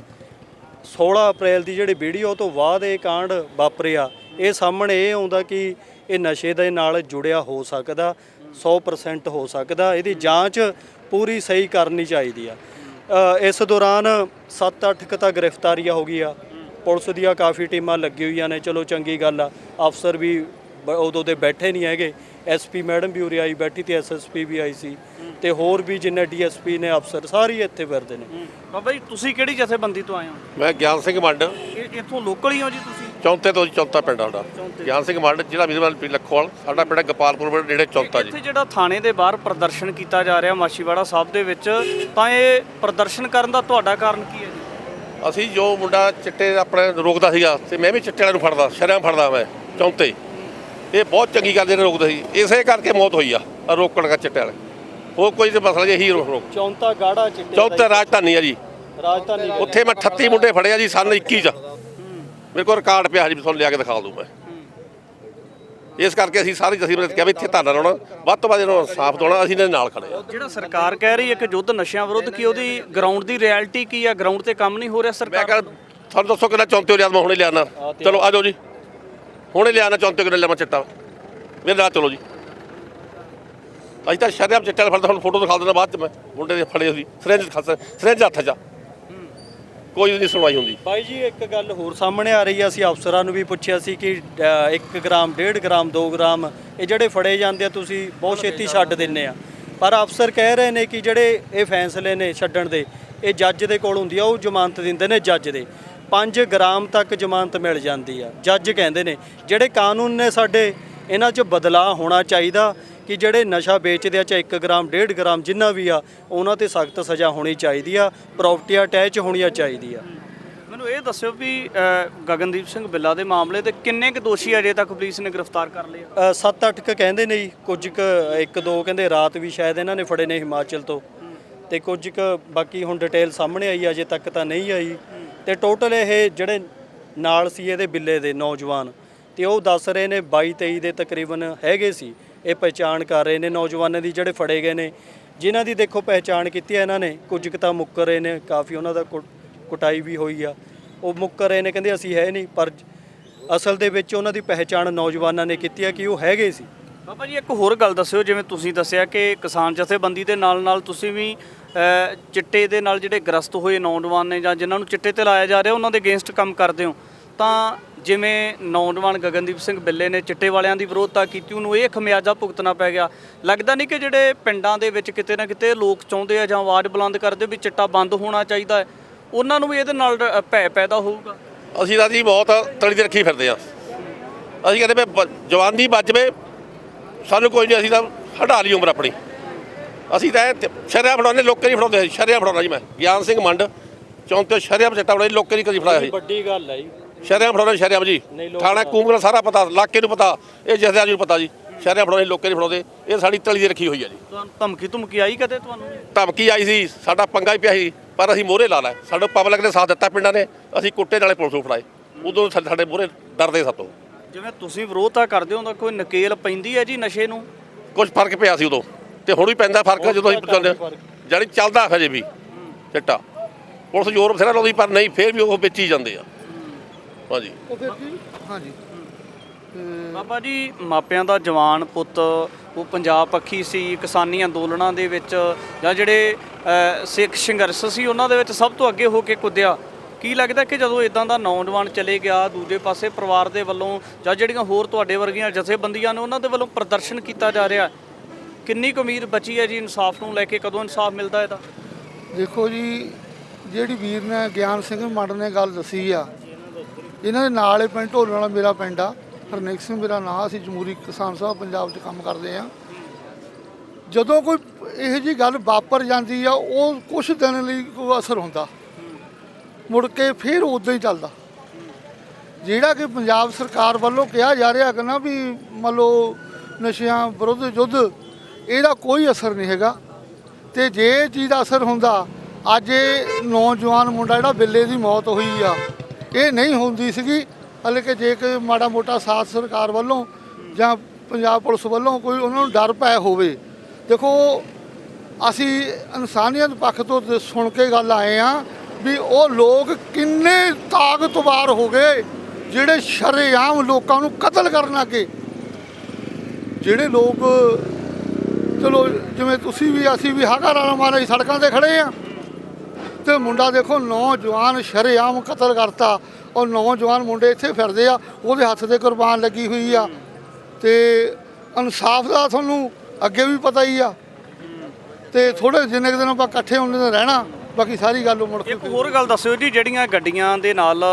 16 ਅਪ੍ਰੈਲ ਦੀ ਜਿਹੜੀ ਵੀਡੀਓ ਤੋਂ ਬਾਅਦ ਇਹ ਕਾਂਡ ਵਾਪਰਿਆ, ਇਹ ਸਾਹਮਣੇ ਇਹ ਆਉਂਦਾ ਕਿ ਇਹ ਨਸ਼ੇ ਦੇ ਨਾਲ ਜੁੜਿਆ ਹੋ ਸਕਦਾ, 100% ਹੋ ਸਕਦਾ। ਇਹਦੀ ਜਾਂਚ ਪੂਰੀ ਸਹੀ ਕਰਨੀ ਚਾਹੀਦੀ ਆ। ਇਸ ਦੌਰਾਨ 7-8 ਤਾਂ ਗ੍ਰਿਫਤਾਰੀਆਂ ਹੋ ਗਈਆਂ, ਪੁਲਿਸ ਦੀਆਂ ਕਾਫੀ ਟੀਮਾਂ ਲੱਗੀ ਹੋਈਆਂ ਨੇ। ਚਲੋ ਚੰਗੀ ਗੱਲ ਆ, ਅਫਸਰ ਵੀ ਉਦੋਂ ਦੇ ਬੈਠੇ ਨਹੀਂ ਹੈਗੇ, ਐਸਪੀ ਮੈਡਮ ਵੀ ਉਰੇ ਆਈ ਬੈਠੀ ਤੇ ਐਸਐਸਪੀ ਵੀ ਆਈ ਸੀ, ਤੇ ਹੋਰ ਵੀ ਜਿੰਨੇ ਡੀਐਸਪੀ ਨੇ ਅਫਸਰ ਸਾਰੇ ਇੱਥੇ ਫਿਰਦੇ ਨੇ। ਬਾਬਾ ਜੀ ਤੁਸੀਂ ਕਿਹੜੀ ਜਥੇਬੰਦੀ ਤੋਂ ਆਏ ਹੋ? ਮੈਂ ਗਿਆਨ ਸਿੰਘ ਮੰਡ, ਇੱਥੋਂ ਲੋਕਲ ਹੀ ਹੋ ਜੀ ਤੁਸੀਂ? ਚੌਂਤੇ ਤੋਂ ਜੀ, ਚੌਂਤਾ ਪਿੰਡ ਸਾਡਾ ਗਿਆਨ ਸਿੰਘ ਮੰਡ, ਜ਼ਿਲ੍ਹਾ ਵੀਰਵਾਲ ਲੱਖੋਵਾਲ। ਸਾਡਾ ਪਿੰਡ ਗੋਪਾਲਪੁਰ ਨੇੜੇ ਚੌਂਤਾ ਜੀ। ਇੱਥੇ ਜਿਹੜਾ ਥਾਣੇ ਦੇ ਬਾਹਰ ਪ੍ਰਦਰਸ਼ਨ ਕੀਤਾ ਜਾ ਰਿਹਾ ਮਾਛੀਵਾੜਾ ਸਾਹਿਬ ਦੇ ਵਿੱਚ, ਤਾਂ ਇਹ ਪ੍ਰਦਰਸ਼ਨ ਕਰਨ ਦਾ ਤੁਹਾਡਾ ਕਾਰਨ ਕੀ ਹੈ ਜੀ? ਅਸੀਂ ਜੋ ਮੁੰਡਾ ਚਿੱਟੇ ਆਪਣੇ ਰੋਕਦਾ ਸੀਗਾ ਤੇ ਮੈਂ ਵੀ ਚਿੱਟੇ ਵਾਲੇ ਨੂੰ ਫੜਦਾ, ਸ਼ਰਮ ਫੜਦਾ ਮੈਂ ਚੌਂਤੇ। ਇਹ ਬਹੁਤ ਚੰਗੀ ਗੱਲ ਇਹਨੇ ਰੋਕਦਾ ਸੀ, ਇਸੇ ਕਰਕੇ ਮੌਤ ਹੋਈ ਆ ਰੋਕਣ ਦਾ ਚਿੱਟੇ ਵਾਲੇ। ਉਹ ਕੋਈ ਤੇ ਮਸਲਾ ਇਹੀ ਰੋਕ। ਚੌਂਤਾ ਗਾੜਾ ਚਿੱਟੇ ਚੌਂਤਾ ਰਾਜਧਾਨੀ ਆ ਜੀ, ਰਾਜਧਾਨੀ। ਉੱਥੇ ਮੈਂ 38 ਮੁੰਡੇ ਫੜਿਆ ਜੀ ਸੰਨ 21 ਚ। ਮੇਰੇ ਕੋਲ ਰਿਕਾਰਡ ਪਿਆ ਜੀ, ਤੁਹਾਨੂੰ ਲਿਆ ਕੇ ਦਿਖਾ ਦੂੰ ਮੈਂ। ਇਸ ਕਰਕੇ ਅਸੀਂ ਸਾਰੀ ਜਥੇਬੰਦੀ ਕਿਹਾ ਵੀ ਇੱਥੇ ਧਰਨਾ ਲਾਉਣਾ, ਵੱਧ ਤੋਂ ਵੱਧ ਇਹਨਾਂ ਨੂੰ ਸਾਫ਼ ਦਿਵਾਉਣਾ, ਅਸੀਂ ਇਹਨਾਂ ਨਾਲ ਖੜੇ ਆ। ਜਿਹੜਾ ਸਰਕਾਰ ਕਹਿ ਰਹੀ ਹੈ ਕਿ ਯੁੱਧ ਨਸ਼ਿਆਂ ਵਿਰੁੱਧ, ਕੀ ਉਹਦੀ ਗਰਾਊਂਡ ਦੀ ਰਿਐਲਿਟੀ ਕੀ ਆ? ਗਰਾਊਂਡ ਤੇ ਕੰਮ ਨਹੀਂ ਹੋ ਰਿਹਾ ਮੈਂ ਸਰਕਾਰ? ਕਹਿੰਦਾ ਤੁਹਾਨੂੰ ਦੱਸੋ ਕਿੰਨਾ ਚੌਂਤੇ ਹੋ ਰਿਹਾ, ਮੈਂ ਹੁਣੇ ਲਿਆਣਾ। ਚਲੋ ਆ ਜਾਓ ਜੀ, ਹੁਣੇ ਲਿਆਣਾ ਚੌਂਤੇ ਕਿੰਨਾ ਲਿਆਵਾਂ ਚਿੱਟਾ, ਮੇਰੇ ਨਾਲ ਚਲੋ ਜੀ। ਅਸੀਂ ਤਾਂ ਸ਼ਰਮ ਚਿੱਟੇ ਵਾਲੇ ਫੜਦਾ, ਹੁਣ ਫੋਟੋ ਦਿਖਾ ਦੇਣਾ ਬਾਅਦ ਚ। ਮੈਂ ਮੁੰਡੇ ਦੇ ਫੜੇ ਸੀ, ਸਿਰੰਜ ਹੱਥ 'ਚ, ਕੋਈ ਨਹੀਂ ਸੁਣਵਾਈ ਹੁੰਦੀ। ਬਾਈ ਜੀ ਇੱਕ ਗੱਲ ਹੋਰ ਸਾਹਮਣੇ ਆ ਰਹੀ ਆ, ਅਸੀਂ ਅਫਸਰਾਂ ਨੂੰ ਵੀ ਪੁੱਛਿਆ ਸੀ ਕਿ 1 ਗ੍ਰਾਮ 1.5 ਗ੍ਰਾਮ 2 ਗ੍ਰਾਮ ਇਹ ਜਿਹੜੇ ਫੜੇ ਜਾਂਦੇ ਆ ਤੁਸੀਂ ਬਹੁਤ ਛੇਤੀ ਛੱਡ ਦਿੰਦੇ ਆ, ਪਰ ਅਫਸਰ ਕਹਿ ਰਹੇ ਨੇ ਕਿ ਜਿਹੜੇ ਇਹ ਫੈਸਲੇ ਨੇ ਛੱਡਣ ਦੇ, ਇਹ ਜੱਜ ਦੇ ਕੋਲ ਹੁੰਦੀ ਆ, ਉਹ ਜ਼ਮਾਨਤ ਦਿੰਦੇ ਨੇ ਜੱਜ ਦੇ। 5 ਗ੍ਰਾਮ ਤੱਕ ਜ਼ਮਾਨਤ ਮਿਲ ਜਾਂਦੀ ਆ। ਜੱਜ ਕਹਿੰਦੇ ਨੇ ਜਿਹੜੇ ਕਾਨੂੰਨ ਨੇ ਸਾਡੇ, ਇਹਨਾਂ 'ਚ ਬਦਲਾਅ ਹੋਣਾ ਚਾਹੀਦਾ ਕਿ ਜਿਹੜੇ ਨਸ਼ਾ ਵੇਚਦੇ ਆ, ਚਾਹੇ 1 ਗ੍ਰਾਮ 1.5 ਗ੍ਰਾਮ ਜਿੰਨਾ ਵੀ ਆ, ਉਹਨਾਂ ਤੇ ਸਖਤ ਸਜ਼ਾ ਹੋਣੀ ਚਾਹੀਦੀ ਆ, ਪ੍ਰਾਪਰਟੀ ਅਟੈਚ ਹੋਣੀਆਂ ਚਾਹੀਦੀ ਆ। ਮੈਨੂੰ ਇਹ ਦੱਸਿਓ ਵੀ ਗਗਨਦੀਪ ਸਿੰਘ ਬਿੱਲਾ ਦੇ ਮਾਮਲੇ ਤੇ ਕਿੰਨੇ ਕੁ ਦੋਸ਼ੀ ਅਜੇ ਤੱਕ ਪੁਲਿਸ ਨੇ ਗ੍ਰਿਫਤਾਰ ਕਰ ਲਏ ਆ? 7-8 ਕ ਕਹਿੰਦੇ ਨੇ ਜੀ, ਕੁਝ ਕ 1-2 ਕਹਿੰਦੇ ਰਾਤ ਵੀ ਸ਼ਾਇਦ ਇਹਨਾਂ ਨੇ ਫੜੇ ਨੇ ਹਿਮਾਚਲ ਤੋਂ, ਤੇ ਕੁਝ ਕ ਬਾਕੀ ਹੁਣ ਡਿਟੇਲ ਸਾਹਮਣੇ ਆਈ, ਅਜੇ ਤੱਕ ਤਾਂ ਨਹੀਂ ਆਈ। ਤੇ ਟੋਟਲ ਇਹ ਜਿਹੜੇ ਨਾਲ ਸੀ ਇਹਦੇ ਬਿੱਲੇ ਦੇ ਨੌਜਵਾਨ, ਤੇ ਉਹ ਦੱਸ ਰਹੇ ਨੇ 22-23 ਦੇ ਤਕਰੀਬਨ ਹੈਗੇ ਸੀ। ਇਹ ਪਹਿਚਾਣ ਕਰ ਰਹੇ ਨੇ ਨੌਜਵਾਨਾਂ ਦੀ ਜਿਹੜੇ ਫੜੇ ਗਏ ਨੇ, ਜਿਨ੍ਹਾਂ ਦੀ ਦੇਖੋ ਪਹਿਚਾਣ ਕੀਤੀ ਹੈ ਇਹਨਾਂ ਨੇ। ਕੁਝ ਕੁ ਤਾਂ ਮੁੱਕਰ ਰਹੇ ਨੇ, ਕਾਫੀ ਉਹਨਾਂ ਦਾ ਕੁਟਾਈ ਵੀ ਹੋਈ ਆ, ਉਹ ਮੁੱਕਰ ਰਹੇ ਨੇ, ਕਹਿੰਦੇ ਅਸੀਂ ਹੈ ਨਹੀਂ, ਪਰ ਅਸਲ ਦੇ ਵਿੱਚ ਉਹਨਾਂ ਦੀ ਪਹਿਚਾਣ ਨੌਜਵਾਨਾਂ ਨੇ ਕੀਤੀ ਹੈ ਕਿ ਉਹ ਹੈਗੇ ਸੀ। ਬਾਬਾ ਜੀ ਇੱਕ ਹੋਰ ਗੱਲ ਦੱਸਿਓ, ਜਿਵੇਂ ਤੁਸੀਂ ਦੱਸਿਆ ਕਿ ਕਿਸਾਨ ਜਥੇਬੰਦੀ ਦੇ ਨਾਲ ਤੁਸੀਂ ਵੀ ਚਿੱਟੇ ਦੇ ਨਾਲ ਜਿਹੜੇ ਗ੍ਰਸਤ ਹੋਏ ਨੌਜਵਾਨ ਨੇ ਜਾਂ ਜਿਨ੍ਹਾਂ ਨੂੰ ਚਿੱਟੇ ਤੇ ਲਾਇਆ ਜਾ ਰਿਹਾ ਉਹਨਾਂ ਦੇ ਅਗੇਂਸਟ ਕੰਮ ਕਰਦੇ ਹੋ, ਤਾਂ ਜਿਵੇਂ ਨੌਜਵਾਨ ਗਗਨਦੀਪ ਸਿੰਘ ਬਿੱਲੇ ਨੇ ਚਿੱਟੇ ਵਾਲਿਆਂ ਦੀ ਵਿਰੋਧਤਾ ਕੀਤੀ, ਉਹਨੂੰ ਇਹ ਖਮਿਆਜਾ ਭੁਗਤਣਾ ਪੈ ਗਿਆ। ਲੱਗਦਾ ਨਹੀਂ ਕਿ ਜਿਹੜੇ ਪਿੰਡਾਂ ਦੇ ਵਿੱਚ ਕਿਤੇ ਨਾ ਕਿਤੇ ਲੋਕ ਚਾਹੁੰਦੇ ਆ ਜਾਂ ਆਵਾਜ਼ ਬੁਲੰਦ ਕਰਦੇ ਵੀ ਚਿੱਟਾ ਬੰਦ ਹੋਣਾ ਚਾਹੀਦਾ ਹੈ, ਉਹਨਾਂ ਨੂੰ ਵੀ ਇਹਦੇ ਨਾਲ ਭੈ ਪੈਦਾ ਹੋਊਗਾ? ਅਸੀਂ ਤਾਂ ਜੀ ਬਹੁਤ ਤਲੀ ਤੇ ਰੱਖੀ ਫਿਰਦੇ ਆ। ਅਸੀਂ ਕਹਿੰਦੇ ਵੀ ਜਵਾਨੀ ਬਚ ਜਾਵੇ, ਸਾਨੂੰ ਕੋਈ ਨਹੀਂ, ਅਸੀਂ ਤਾਂ ਹਟਾ ਲਈ ਉਮਰ ਆਪਣੀ। ਅਸੀਂ ਤਾਂ ਸ਼ਰਿਆ ਫੜਾਉਂਦੇ, ਲੋਕਾਂ ਨਹੀਂ ਫੜਾਉਂਦੇ। ਸ਼ਰਿਆ ਫੜਾਉਣਾ ਜੀ ਮੈਂ, ਗਿਆਨ ਸਿੰਘ ਮੰਡ ਚੌਂਤੇ ਸ਼ਰਿਆ ਚਿੱਟਾ ਫੜਾਉਂਦੇ, ਲੋਕਾਂ ਨਹੀਂ ਕਦੀ ਫੜਾਇਆ ਸੀ। ਵੱਡੀ ਗੱਲ ਹੈ ਜੀ, ਸ਼ਰਿਆ ਫੜਾਉਂਦੇ, ਸ਼ਰਿਆ ਜੀ ਥਾਣਾ ਕੂਮਰਾ ਸਾਰਾ ਪਤਾ, ਇਲਾਕੇ ਨੂੰ ਪਤਾ, ਇਹ ਜਥੇਦਾਰ ਨੂੰ ਪਤਾ ਜੀ। ਸ਼ਰਿਆ ਫੜਾਉਂਦੇ, ਲੋਕਾਂ ਨਹੀਂ ਫੜਾਉਂਦੇ, ਇਹ ਸਾਡੀ ਤਲੀ ਤੇ ਰੱਖੀ ਹੋਈ ਹੈ ਜੀ। ਤੁਹਾਨੂੰ ਧਮਕੀ ਆਈ ਕਦੇ? ਤੁਹਾਨੂੰ ਧਮਕੀ ਆਈ ਸੀ, ਸਾਡਾ ਪੰਗਾ ਹੀ ਪਿਆ ਸੀ, ਪਰ ਅਸੀਂ ਮੋਹਰੇ ਲਾ ਲਿਆ। ਸਾਡੇ ਪਬਲਿਕ ਨੇ ਸਾਥ ਦਿੱਤਾ, ਪਿੰਡਾਂ ਨੇ, ਅਸੀਂ ਕੁੱਟੇ ਨਾਲੇ ਪੁਲਿਸ ਨੂੰ ਫੜਾਏ। ਉਦੋਂ ਸਾਡੇ ਮੋਹਰੇ ਡਰਦੇ ਸਾਤੋਂ। ਜਿਵੇਂ ਤੁਸੀਂ ਵਿਰੋਧਤਾ ਕਰਦੇ ਹੋ ਤਾਂ ਕੋਈ ਨਕੇਲ ਪੈਂਦੀ ਹੈ ਜੀ ਨਸ਼ੇ ਨੂੰ? ਕੁਝ ਫਰਕ ਪਿਆ ਸੀ ਉਦੋਂ, ਤੇ ਹੁਣ ਵੀ ਪੈਂਦਾ ਫਰਕ ਜਦੋਂ ਅਸੀਂ ਚੱਲਦੇ। ਜਾਣੀ ਚੱਲਦਾ ਹਜੇ ਵੀ ਚਿੱਟਾ। ਪੁਲਿਸ ਜ਼ੋਰ ਬਥੇਰਾ ਲਾਉਂਦੀ ਪਰ ਨਹੀਂ, ਫਿਰ ਵੀ ਉਹ ਵੇਚੀ ਜਾਂਦੇ ਆ। ਹਾਂਜੀ ਉਹ ਫਿਰ ਕੀ ਹਾਂਜੀ ਬਾਬਾ ਜੀ, ਮਾਪਿਆਂ ਦਾ ਜਵਾਨ ਪੁੱਤ ਉਹ ਪੰਜਾਬ ਪੱਖੀ ਸੀ, ਕਿਸਾਨੀ ਅੰਦੋਲਨਾਂ ਦੇ ਵਿੱਚ ਜਾਂ ਜਿਹੜੇ ਸਿੱਖ ਸੰਘਰਸ਼ ਸੀ ਉਹਨਾਂ ਦੇ ਵਿੱਚ ਸਭ ਤੋਂ ਅੱਗੇ ਹੋ ਕੇ ਕੁੱਦਿਆ। ਕੀ ਲੱਗਦਾ ਕਿ ਜਦੋਂ ਇਦਾਂ ਦਾ ਨੌਜਵਾਨ ਚਲੇ ਗਿਆ, ਦੂਜੇ ਪਾਸੇ ਪਰਿਵਾਰ ਦੇ ਵੱਲੋਂ ਜਾਂ ਜਿਹੜੀਆਂ ਹੋਰ ਤੁਹਾਡੇ ਵਰਗੀਆਂ ਜਥੇਬੰਦੀਆਂ ਨੇ ਉਹਨਾਂ ਦੇ ਵੱਲੋਂ ਪ੍ਰਦਰਸ਼ਨ ਕੀਤਾ ਜਾ ਰਿਹਾ, ਕਿੰਨੀ ਕੁ ਉਮੀਦ ਬਚੀ ਹੈ ਜੀ ਇਨਸਾਫ ਨੂੰ ਲੈ ਕੇ? ਕਦੋਂ ਇਨਸਾਫ ਮਿਲਦਾ ਇਹਦਾ? ਦੇਖੋ ਜੀ, ਜਿਹੜੀ ਵੀਰ ਨੇ ਗਿਆਨ ਸਿੰਘ ਮੰਡ ਨੇ ਗੱਲ ਦੱਸੀ ਆ, ਇਹਨਾਂ ਦੇ ਨਾਲ ਹੀ ਪਿੰਡ ਢੋਲਣ ਵਾਲਾ ਮੇਰਾ ਪਿੰਡ ਆ, ਹਰਨੇਕ ਸਿੰਘ ਮੇਰਾ ਨਾਂ। ਅਸੀਂ ਜਮਹੂਰੀ ਕਿਸਾਨ ਸਭਾ ਪੰਜਾਬ 'ਚ ਕੰਮ ਕਰਦੇ ਆ। ਜਦੋਂ ਕੋਈ ਇਹੋ ਜਿਹੀ ਗੱਲ ਵਾਪਰ ਜਾਂਦੀ ਆ, ਉਹ ਕੁਛ ਦਿਨ ਲਈ ਕੋਈ ਅਸਰ ਹੁੰਦਾ, ਮੁੜ ਕੇ ਫਿਰ ਉਦਾਂ ਹੀ ਚੱਲਦਾ। ਜਿਹੜਾ ਕਿ ਪੰਜਾਬ ਸਰਕਾਰ ਵੱਲੋਂ ਕਿਹਾ ਜਾ ਰਿਹਾ ਕਿ ਨਾ ਵੀ ਮੰਨ ਲਓ ਨਸ਼ਿਆਂ ਵਿਰੁੱਧ ਯੁੱਧ, ਇਹਦਾ ਕੋਈ ਅਸਰ ਨਹੀਂ ਹੈਗਾ। ਤੇ ਜੇ ਇਹ ਚੀਜ਼ ਦਾ ਅਸਰ ਹੁੰਦਾ, ਅੱਜ ਇਹ ਨੌਜਵਾਨ ਮੁੰਡਾ ਜਿਹੜਾ ਬਿੱਲੇ ਦੀ ਮੌਤ ਹੋਈ ਆ, ਇਹ ਨਹੀਂ ਹੁੰਦੀ ਸੀਗੀ। ਹਾਲੇ ਕਿ ਜੇ ਕੋਈ ਮਾੜਾ ਮੋਟਾ ਸਾਥ ਸਰਕਾਰ ਵੱਲੋਂ ਜਾਂ ਪੰਜਾਬ ਪੁਲਿਸ ਵੱਲੋਂ ਕੋਈ ਉਹਨਾਂ ਨੂੰ ਡਰ ਪੈ ਹੋਵੇ। ਦੇਖੋ, ਅਸੀਂ ਇਨਸਾਨੀਅਤ ਪੱਖ ਤੋਂ ਸੁਣ ਕੇ ਗੱਲ ਆਏ ਆ ਵੀ ਉਹ ਲੋਕ ਕਿੰਨੇ ਤਾਕਤਵਰ ਹੋ ਗਏ ਜਿਹੜੇ ਸ਼ਰੇਆਮ ਲੋਕਾਂ ਨੂੰ ਕਤਲ ਕਰਨ ਲੱਗੇ। ਜਿਹੜੇ ਲੋਕ, ਚਲੋ ਜਿਵੇਂ ਤੁਸੀਂ ਵੀ ਅਸੀਂ ਵੀ ਹਾਕਾਰਾਣਾ ਮਾਰੇ ਸੜਕਾਂ ਤੇ ਖੜੇ ਆ, ਤੇ ਮੁੰਡਾ ਦੇਖੋ ਨੌਜਵਾਨ ਸ਼ਰੇਆਮ ਕਤਲ ਕਰਤਾ। ਔਰ ਨੌਜਵਾਨ ਮੁੰਡੇ ਇੱਥੇ ਫਿਰਦੇ ਆ, ਉਹਦੇ ਹੱਥ ਤੇ ਕੁਰਬਾਨ ਲੱਗੀ ਹੋਈ ਆ। ਤੇ ਇਨਸਾਫ ਦਾ ਤੁਹਾਨੂੰ ਅੱਗੇ ਵੀ ਪਤਾ ਹੀ ਆ। ਤੇ ਥੋੜੇ ਜਿੰਨੇ ਕੁ ਦਿਨ ਆਪਾਂ ਇਕੱਠੇ ਹੁੰਦੇ ਤਾਂ ਰਹਿਣਾ, ਬਾਕੀ ਸਾਰੀ ਗੱਲ ਮੁੜ ਕੇ। ਇੱਕ ਹੋਰ ਗੱਲ ਦੱਸਿਓ ਜੀ, ਜਿਹੜੀਆਂ ਗੱਡੀਆਂ ਦੇ ਨਾਲ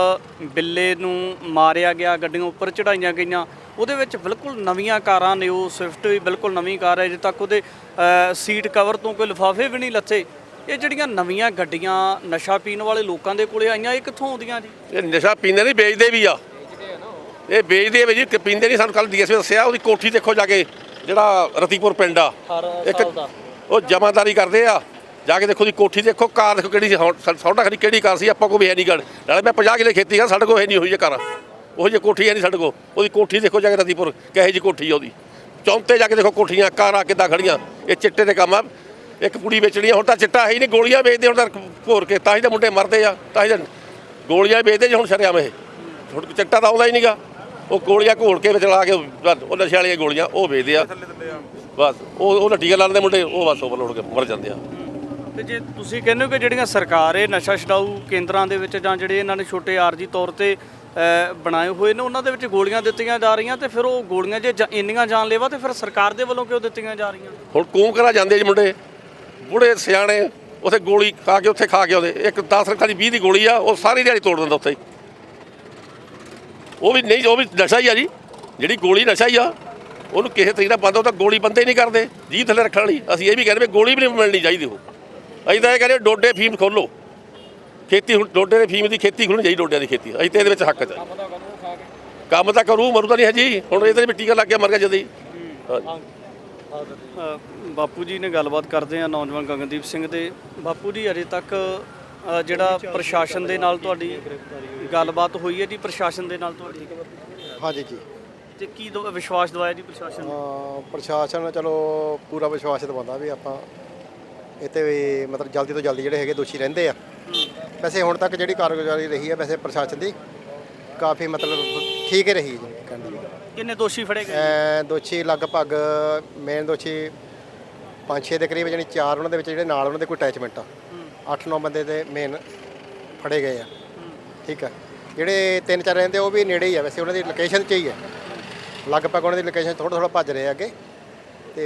ਬਿੱਲੇ ਨੂੰ ਮਾਰਿਆ ਗਿਆ, ਗੱਡੀਆਂ ਉੱਪਰ ਚੜਾਈਆਂ ਗਈਆਂ, ਉਹਦੇ ਵਿੱਚ ਬਿਲਕੁਲ ਨਵੀਆਂ ਕਾਰਾਂ ਨੇ। ਉਹ ਸਵਿਫਟ ਵੀ ਬਿਲਕੁਲ ਨਵੀਂ ਕਾਰ ਹੈ, ਅਜੇ ਤੱਕ ਉਹਦੇ ਸੀਟ ਕਵਰ ਤੋਂ ਕੋਈ ਲਿਫਾਫੇ ਵੀ ਨਹੀਂ ਲੱਥੇ। ਇਹ ਜਿਹੜੀਆਂ ਨਵੀਆਂ ਗੱਡੀਆਂ ਨਸ਼ਾ ਪੀਣ ਵਾਲੇ ਲੋਕਾਂ ਦੇ ਕੋਲੇ ਆਈਆਂ, ਇਹ ਕਿੱਥੋਂ ਆਉਂਦੀਆਂ ਜੀ? ਇਹ ਨਸ਼ਾ ਪੀਂਦੇ ਨਹੀਂ, ਵੇਚਦੇ ਵੀ ਆ। ਇਹ ਵੇਚਦੇ ਆ ਜੀ, ਪੀਂਦੇ ਨਹੀਂ। ਸਾਨੂੰ ਕੱਲ ਡੀਐਸਪੀ ਦੱਸਿਆ, ਉਹਦੀ ਕੋਠੀ ਦੇਖੋ ਜਾ ਕੇ, ਜਿਹੜਾ ਰਤੀਪੁਰ ਪਿੰਡ ਆ, ਇੱਕ ਉਹ ਜਮਾਦਾਰੀ ਕਰਦੇ ਆ। ਜਾ ਕੇ ਦੇਖੋ ਉਹਦੀ ਕੋਠੀ ਦੇਖੋ, ਕਾਰ ਦੇਖੋ ਕਿਹੜੀ ਸੀ, ਸੌਂਡਾ ਖੜੀ ਕਿਹੜੀ ਕਾਰ ਸੀ। ਆਪਾਂ ਕੋਲ ਵੀ ਹੈ ਨਹੀਂ ਗੱਲ, ਨਾਲੇ ਮੈਂ 50 ਕਿੱਲੇ ਖੇਤੀ ਕਰ, ਸਾਡੇ ਕੋਲ ਹੈ ਨਹੀਂ ਹੋਈ ਜੇ ਕਾਰ, ਉਹ ਜਿਹੀ ਕੋਠੀ ਹੈ ਨਹੀਂ ਸਾਡੇ ਕੋਲ। ਉਹਦੀ ਕੋਠੀ ਦੇਖੋ ਜਾ ਕੇ ਰਤੀਪੁਰ, ਕਿਹੋ ਜਿਹੀ ਕੋਠੀ ਆ ਉਹਦੀ। ਚੌਂਤੇ ਜਾ ਕੇ ਦੇਖੋ ਕੋਠੀਆਂ, ਕਾਰਾਂ ਕਿੱਦਾਂ ਖੜੀਆਂ। ਇਹ ਚਿੱਟੇ ਦੇ ਕੰਮ ਆ। ਇੱਕ ਕੁੜੀ ਵੇਚਣੀ ਆ, ਹੁਣ ਤਾਂ ਚਿੱਟਾ ਹੈ ਹੀ ਨਹੀਂ, ਗੋਲੀਆਂ ਵੇਚਦੇ ਹੁਣ ਤਾਂ ਭੋਰ ਕੇ, ਤਾਂ ਹੀ ਤਾਂ ਮੁੰਡੇ ਮਰਦੇ ਆ, ਤਾਂ ਹੀ ਤਾਂ ਗੋਲੀਆਂ ਵੇਚਦੇ ਜੀ ਹੁਣ ਸ਼ਰੇਆਮ। ਇਹ ਹੁਣ ਚਿੱਟਾ ਤਾਂ ਆਉਂਦਾ ਹੀ ਨਹੀਂਗਾ, ਉਹ ਗੋਲੀਆਂ ਘੋਲ ਕੇ ਵਿੱਚ ਲਾ ਕੇ, ਉਹ ਨਸ਼ੇ ਵਾਲੀਆਂ ਗੋਲੀਆਂ ਉਹ ਵੇਚਦੇ ਆ ਬਸ। ਉਹ ਟੀਕਾ ਲਾਉਂਦੇ ਮੁੰਡੇ, ਉਹ ਬਸ ਓਵਰਲੋਡ ਕੇ ਮਰ ਜਾਂਦੇ ਆ। ਤੇ ਜੇ ਤੁਸੀਂ ਕਹਿੰਦੇ ਹੋ ਕਿ ਜਿਹੜੀਆਂ ਸਰਕਾਰ ਇਹ ਨਸ਼ਾ ਛਡਾਊ ਕੇਂਦਰਾਂ ਦੇ ਵਿੱਚ ਜਾਂ ਜਿਹੜੇ ਇਹਨਾਂ ਨੇ ਛੋਟੇ ਆਰਜੀ ਤੌਰ ਤੇ ਬਣਾਏ ਹੋਏ ਨੇ, ਉਹਨਾਂ ਦੇ ਵਿੱਚ ਗੋਲੀਆਂ ਦਿੱਤੀਆਂ ਜਾ ਰਹੀਆਂ, ਤੇ ਫਿਰ ਉਹ ਗੋਲੀਆਂ ਜੇ ਇੰਨੀਆਂ ਜਾਨਲੇਵਾ, ਤੇ ਫਿਰ ਸਰਕਾਰ ਦੇ ਵੱਲੋਂ ਕਿਉਂ ਦਿੱਤੀਆਂ ਜਾ ਰਹੀਆਂ? ਹੁਣ ਕੂਮ ਕਰਾ ਜਾਂਦੇ ਜੀ ਮੁੰਡੇ, ਬੁੜੇ ਸਿਆਣੇ, ਉੱਥੇ ਗੋਲੀ ਖਾ ਕੇ ਉੱਥੇ ਖਾ ਕੇ ਆਉਂਦੇ। ਇੱਕ 10 ਰੁਪਏ ਦੀ 20 ਦੀ ਗੋਲੀ ਆ, ਉਹ ਸਾਰੀ ਦਿਹਾੜੀ ਤੋੜ ਦਿੰਦਾ ਉੱਥੇ ਹੀ। ਉਹ ਵੀ ਨਹੀਂ, ਉਹ ਵੀ ਨਸ਼ਾ ਹੀ ਆ ਜੀ। ਜਿਹੜੀ ਗੋਲੀ ਨਸ਼ਾ ਹੀ ਆ, ਉਹਨੂੰ ਕਿਸੇ ਤਰੀਕੇ ਨਾਲ ਬੰਦ, ਉਹ ਤਾਂ ਗੋਲੀ ਬੰਦੇ ਹੀ ਨਹੀਂ ਕਰਦੇ ਜੀ ਥੱਲੇ ਰੱਖਣ ਲਈ। ਅਸੀਂ ਇਹ ਵੀ ਕਹਿੰਦੇ ਵੀ ਗੋਲੀ ਵੀ ਨਹੀਂ ਮਿਲਣੀ ਚਾਹੀਦੀ। ਉਹ ਅਸੀਂ ਤਾਂ ਇਹ ਕਹਿੰਦੇ ਡੋਡੇ ਫੀਮ ਖੋਲ੍ਹੋ, ਖੇਤੀ ਹੁਣ ਡੋਡੇ ਦੇ ਫੀਮ ਦੀ ਖੇਤੀ ਖੁੱਲ੍ਹਣੀ ਚਾਹੀਦੀ, ਡੋਡਿਆਂ ਦੀ ਖੇਤੀ। ਅਸੀਂ ਤਾਂ ਇਹਦੇ ਵਿੱਚ ਹੱਕ 'ਚ ਕੰਮ ਤਾਂ ਕਰੂ, ਮਰੂ ਤਾਂ ਨਹੀਂ ਹੈ ਜੀ। ਹੁਣ ਇਹਦੇ ਵਿੱਚ ਟੀਕਾ ਲੱਗ ਗਿਆ, ਮਰ ਗਿਆ ਜਦੀ। ਬਾਪੂ ਜੀ ਨੇ ਗੱਲਬਾਤ ਕਰਦੇ ਆ ਨੌਜਵਾਨ ਗਗਨਦੀਪ ਸਿੰਘ ਦੇ। ਬਾਪੂ ਜੀ, ਅਜੇ ਤੱਕ ਜਿਹੜਾ ਪ੍ਰਸ਼ਾਸਨ ਦੇ ਨਾਲ ਤੁਹਾਡੀ ਗੱਲਬਾਤ ਹੋਈ ਹੈ ਜੀ, ਪ੍ਰਸ਼ਾਸਨ ਦੇ ਨਾਲ ਤੁਹਾਡੀ? ਹਾਂਜੀ ਜੀ। ਤੇ ਕੀ ਵਿਸ਼ਵਾਸ ਦਵਾਇਆ ਜੀ ਪ੍ਰਸ਼ਾਸਨ ਨੇ? ਪ੍ਰਸ਼ਾਸਨ ਚਲੋ ਪੂਰਾ ਵਿਸ਼ਵਾਸ ਦਿਵਾਉਂਦਾ ਵੀ ਆਪਾਂ ਇੱਥੇ ਵੀ ਮਤਲਬ ਜਲਦੀ ਤੋਂ ਜਲਦੀ ਜਿਹੜੇ ਹੈਗੇ ਦੋਸ਼ੀ ਰਹਿੰਦੇ ਆ। ਵੈਸੇ ਹੁਣ ਤੱਕ ਜਿਹੜੀ ਕਾਰਗੁਜ਼ਾਰੀ ਰਹੀ ਹੈ ਵੈਸੇ ਪ੍ਰਸ਼ਾਸਨ ਦੀ ਕਾਫੀ ਮਤਲਬ ਠੀਕ ਹੀ ਰਹੀ ਜੀ। ਕਹਿੰਦੇ ਕਿੰਨੇ ਦੋਸ਼ੀ ਫੜੇ ਗਏ? ਦੋਸ਼ੀ ਲਗਭਗ ਮੇਨ ਦੋਸ਼ੀ 5-6 ਦੇ ਕਰੀਬ, ਜਾਣੀ 4 ਉਹਨਾਂ ਦੇ ਵਿੱਚ ਜਿਹੜੇ ਨਾਲ ਉਹਨਾਂ ਦੇ ਕੋਈ ਅਟੈਚਮੈਂਟ ਆ। 8-9 ਬੰਦੇ ਦੇ ਮੇਨ ਫੜੇ ਗਏ ਆ। ਠੀਕ ਆ, ਜਿਹੜੇ 3-4 ਰਹਿੰਦੇ ਉਹ ਵੀ ਨੇੜੇ ਹੀ ਆ, ਵੈਸੇ ਉਹਨਾਂ ਦੀ ਲੋਕੇਸ਼ਨ 'ਚ ਹੀ ਹੈ। ਲਗਭਗ ਉਹਨਾਂ ਦੀ ਲੋਕੇਸ਼ਨ ਥੋੜ੍ਹਾ ਭੱਜ ਰਹੇ ਅੱਗੇ, ਤੇ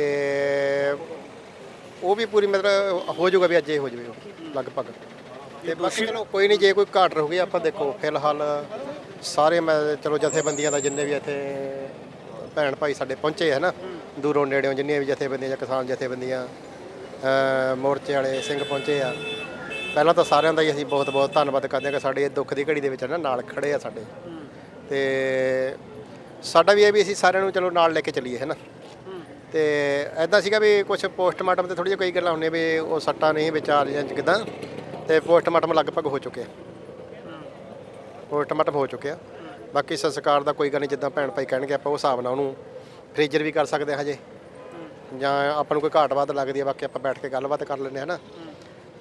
ਉਹ ਵੀ ਪੂਰੀ ਮਤਲਬ ਹੋ ਜਾਊਗਾ ਵੀ ਅੱਜ ਇਹ ਹੋ ਜਾਵੇ ਲਗਭਗ। ਤੇ ਬਾਕੀ ਚਲੋ ਕੋਈ ਨਹੀਂ, ਜੇ ਕੋਈ ਘਾਟ ਰਹੂਗੀ ਆਪਾਂ ਦੇਖੋ ਫਿਲਹਾਲ ਸਾਰੇ ਮੈਂ ਚਲੋ ਜਥੇਬੰਦੀਆਂ ਦਾ ਜਿੰਨੇ ਵੀ ਇੱਥੇ ਭੈਣ ਭਾਈ ਸਾਡੇ ਪਹੁੰਚੇ ਹੈ ਨਾ, ਦੂਰੋਂ ਨੇੜਿਓਂ ਜਿੰਨੀਆਂ ਵੀ ਜਥੇਬੰਦੀਆਂ ਜਾਂ ਕਿਸਾਨ ਜਥੇਬੰਦੀਆਂ, ਮੋਰਚੇ ਵਾਲੇ ਸਿੰਘ ਪਹੁੰਚੇ ਆ। ਪਹਿਲਾਂ ਤਾਂ ਸਾਰਿਆਂ ਦਾ ਹੀ ਅਸੀਂ ਬਹੁਤ ਬਹੁਤ ਧੰਨਵਾਦ ਕਰਦੇ ਹਾਂ ਕਿ ਸਾਡੇ ਇਹ ਦੁੱਖ ਦੀ ਘੜੀ ਦੇ ਵਿੱਚ ਨਾ ਨਾਲ ਖੜੇ ਆ ਸਾਡੇ। ਤੇ ਸਾਡਾ ਵੀ ਇਹ ਵੀ ਅਸੀਂ ਸਾਰਿਆਂ ਨੂੰ ਚਲੋ ਨਾਲ ਲੈ ਕੇ ਚੱਲੀਏ ਹੈ ਨਾ। ਤੇ ਐਦਾਂ ਸੀਗਾ ਵੀ ਕੁਛ ਪੋਸਟਮਾਰਟਮ ਤੇ ਥੋੜ੍ਹੀਆਂ ਕਈ ਗੱਲਾਂ ਹੁੰਦੀਆਂ ਵੀ ਉਹ ਸੱਟਾਂ ਨਹੀਂ ਵਿਚਾਰ ਜਾਂ ਕਿੱਦਾਂ, ਤੇ ਪੋਸਟਮਾਰਟਮ ਲਗਭਗ ਹੋ ਚੁੱਕੇ ਆ। ਪੋਸਟਮਾਰਟਮ ਹੋ ਚੁੱਕਿਆ। ਬਾਕੀ ਸੰਸਕਾਰ ਦਾ ਕੋਈ ਗੱਲ ਨਹੀਂ, ਜਿੱਦਾਂ ਭੈਣ ਭਾਈ ਕਹਿਣਗੇ ਆਪਾਂ ਉਸ ਹਿਸਾਬ ਨਾਲ ਉਹਨੂੰ ਫ੍ਰੀਜ਼ਰ ਵੀ ਕਰ ਸਕਦੇ ਹਾਂ ਹਜੇ। ਜਾਂ ਆਪਾਂ ਨੂੰ ਕੋਈ ਘਾਟ ਵਾਧ ਲੱਗਦੀ ਹੈ, ਬਾਕੀ ਆਪਾਂ ਬੈਠ ਕੇ ਗੱਲਬਾਤ ਕਰ ਲੈਂਦੇ ਹਾਂ ਨਾ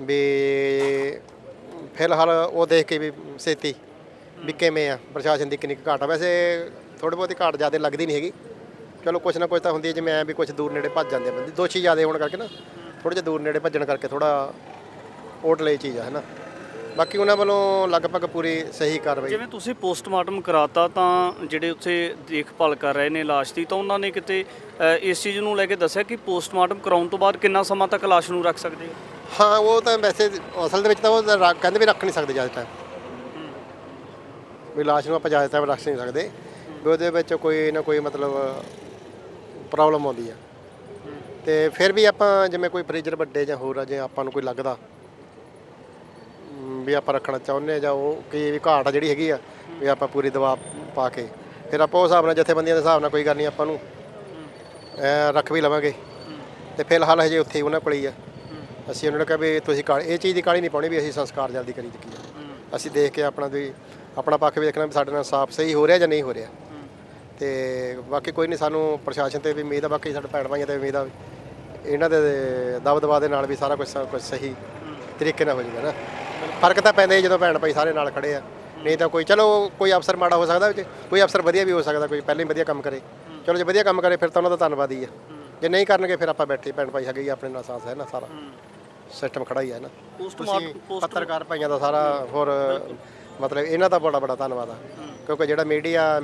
ਵੀ ਫਿਲਹਾਲ ਉਹ ਦੇਖ ਕੇ ਵੀ ਛੇਤੀ ਵੀ ਕਿਵੇਂ ਆ ਪ੍ਰਸ਼ਾਸਨ ਦੀ ਕਿੰਨੀ ਕੁ ਘਾਟ ਆ। ਵੈਸੇ ਥੋੜ੍ਹੀ ਬਹੁਤੀ ਘਾਟ ਜ਼ਿਆਦਾ ਲੱਗਦੀ ਨਹੀਂ ਹੈਗੀ, ਚਲੋ ਕੁਛ ਨਾ ਕੁਛ ਤਾਂ ਹੁੰਦੀ ਹੈ, ਜਿਵੇਂ ਐਂ ਵੀ ਕੁਛ ਦੂਰ ਨੇੜੇ ਭੱਜ ਜਾਂਦੇ ਆ ਬੰਦੇ, ਦੋਸ਼ੀ ਜ਼ਿਆਦਾ ਹੋਣ ਕਰਕੇ ਨਾ ਥੋੜ੍ਹੇ ਜਿਹੇ ਦੂਰ ਨੇੜੇ ਭੱਜਣ ਕਰਕੇ ਥੋੜ੍ਹਾ ਓਟ ਲਈ ਚੀਜ਼ ਆ ਹੈ ਨਾ। ਬਾਕੀ ਉਹਨਾਂ ਵੱਲੋਂ ਲਗਭਗ ਪੂਰੀ ਸਹੀ ਕਾਰਵਾਈ। ਜਿਵੇਂ ਤੁਸੀਂ ਪੋਸਟਮਾਰਟਮ ਕਰਾਤਾ ਤਾਂ ਜਿਹੜੇ ਉੱਥੇ ਦੇਖਭਾਲ ਕਰ ਰਹੇ ਨੇ ਲਾਸ਼ ਦੀ, ਤਾਂ ਉਹਨਾਂ ਨੇ ਕਿਤੇ ਇਸ ਚੀਜ਼ ਨੂੰ ਲੈ ਕੇ ਦੱਸਿਆ ਕਿ ਪੋਸਟਮਾਰਟਮ ਕਰਾਉਣ ਤੋਂ ਬਾਅਦ ਕਿੰਨਾ ਸਮਾਂ ਤੱਕ ਲਾਸ਼ ਨੂੰ ਰੱਖ ਸਕਦੇ ਹੋ? ਹਾਂ ਉਹ ਤਾਂ ਵੈਸੇ ਅਸਲ ਦੇ ਵਿੱਚ ਤਾਂ ਉਹ ਕਹਿੰਦੇ ਵੀ ਰੱਖ ਨਹੀਂ ਸਕਦੇ ਜ਼ਿਆਦਾ ਟਾਈਮ, ਵੀ ਲਾਸ਼ ਨੂੰ ਆਪਾਂ ਜ਼ਿਆਦਾ ਟਾਈਮ ਰੱਖ ਨਹੀਂ ਸਕਦੇ, ਵੀ ਉਹਦੇ ਵਿੱਚ ਕੋਈ ਨਾ ਕੋਈ ਮਤਲਬ ਪ੍ਰੋਬਲਮ ਆਉਂਦੀ ਆ। ਤੇ ਫਿਰ ਵੀ ਆਪਾਂ ਜਿਵੇਂ ਕੋਈ ਫ੍ਰੀਜ਼ਰ ਵੱਡੇ ਜਾਂ ਹੋਰ ਆ, ਜੇ ਆਪਾਂ ਨੂੰ ਕੋਈ ਲੱਗਦਾ ਵੀ ਆਪਾਂ ਰੱਖਣਾ ਚਾਹੁੰਦੇ ਹਾਂ ਜਾਂ ਉਹ ਕੀ ਵੀ ਘਾਟ ਆ ਜਿਹੜੀ ਹੈਗੀ ਆ, ਵੀ ਆਪਾਂ ਪੂਰੀ ਦਵਾ ਪਾ ਕੇ ਫਿਰ ਆਪਾਂ ਉਸ ਹਿਸਾਬ ਨਾਲ ਜਥੇਬੰਦੀਆਂ ਦੇ ਹਿਸਾਬ ਨਾਲ ਕੋਈ ਗੱਲ ਨਹੀਂ ਆਪਾਂ ਨੂੰ ਰੱਖ ਵੀ ਲਵਾਂਗੇ। ਤੇ ਫਿਲਹਾਲ ਹਜੇ ਉੱਥੇ ਉਹਨਾਂ ਕੋਲ ਹੀ ਆ। ਅਸੀਂ ਉਹਨਾਂ ਨੂੰ ਕਿਹਾ ਵੀ ਤੁਸੀਂ ਇਹ ਚੀਜ਼ ਦੀ ਕਾਹਲੀ ਨਹੀਂ ਪਾਉਣੀ ਵੀ ਅਸੀਂ ਸੰਸਕਾਰ ਜਲਦੀ ਕਰੀ ਚੁੱਕੀ ਆ। ਅਸੀਂ ਦੇਖ ਕੇ ਆਪਣਾ ਪੱਖ ਵੀ ਦੇਖਣਾ ਵੀ ਸਾਡੇ ਨਾਲ ਸਾਫ਼ ਸਹੀ ਹੋ ਰਿਹਾ ਜਾਂ ਨਹੀਂ ਹੋ ਰਿਹਾ। ਤੇ ਬਾਕੀ ਕੋਈ ਨਹੀਂ, ਸਾਨੂੰ ਪ੍ਰਸ਼ਾਸਨ ਤੇ ਵੀ ਉਮੀਦ ਆ, ਬਾਕੀ ਸਾਡੇ ਭੈਣ ਭਾਈਆਂ ਤੇ ਉਮੀਦ ਆ ਇਹਨਾਂ ਦੇ ਦਬਦਬਾ ਦੇ ਨਾਲ ਵੀ ਸਾਰਾ ਕੁਝ ਸਹੀ ਤਰੀਕੇ ਨਾਲ ਹੋ ਜਾਊਗਾ ਨਾ। ਫਰਕ ਤਾਂ ਪੈਂਦਾ ਜਦੋਂ ਭੈਣ ਭਾਈ ਸਾਰੇ ਨਾਲ ਖੜੇ ਆ, ਨਹੀਂ ਤਾਂ ਕੋਈ ਚਲੋ ਕੋਈ ਅਫਸਰ ਮਾੜਾ ਹੋ ਸਕਦਾ ਵਿੱਚ, ਕੋਈ ਅਫਸਰ ਵਧੀਆ ਵੀ ਹੋ ਸਕਦਾ, ਕੋਈ ਪਹਿਲਾਂ ਹੀ ਵਧੀਆ ਕੰਮ ਕਰੇ, ਚਲੋ ਜੇ ਵਧੀਆ ਕੰਮ ਕਰੇ ਫਿਰ ਤਾਂ ਉਹਨਾਂ ਦਾ ਧੰਨਵਾਦ ਹੀ ਆ। ਜੇ ਨਹੀਂ ਕਰਨਗੇ ਫਿਰ ਆਪਾਂ ਬੈਠੇ ਭੈਣ ਭਾਈ ਹੈਗੇ ਆਪਣੇ ਨਾਲ ਸਾਥ ਹੈ ਨਾ, ਸਾਰਾ ਸਿਸਟਮ ਖੜਾ ਹੀ ਹੈ ਨਾ। ਤੁਸੀਂ ਪੱਤਰਕਾਰ ਭਾਈਆਂ ਦਾ ਸਾਰਾ ਹੋਰ ਮਤਲਬ ਇਹਨਾਂ ਦਾ ਬੜਾ ਧੰਨਵਾਦ ਆ, ਕਿਉਂਕਿ ਜਿਹੜਾ ਮੀਡੀਆ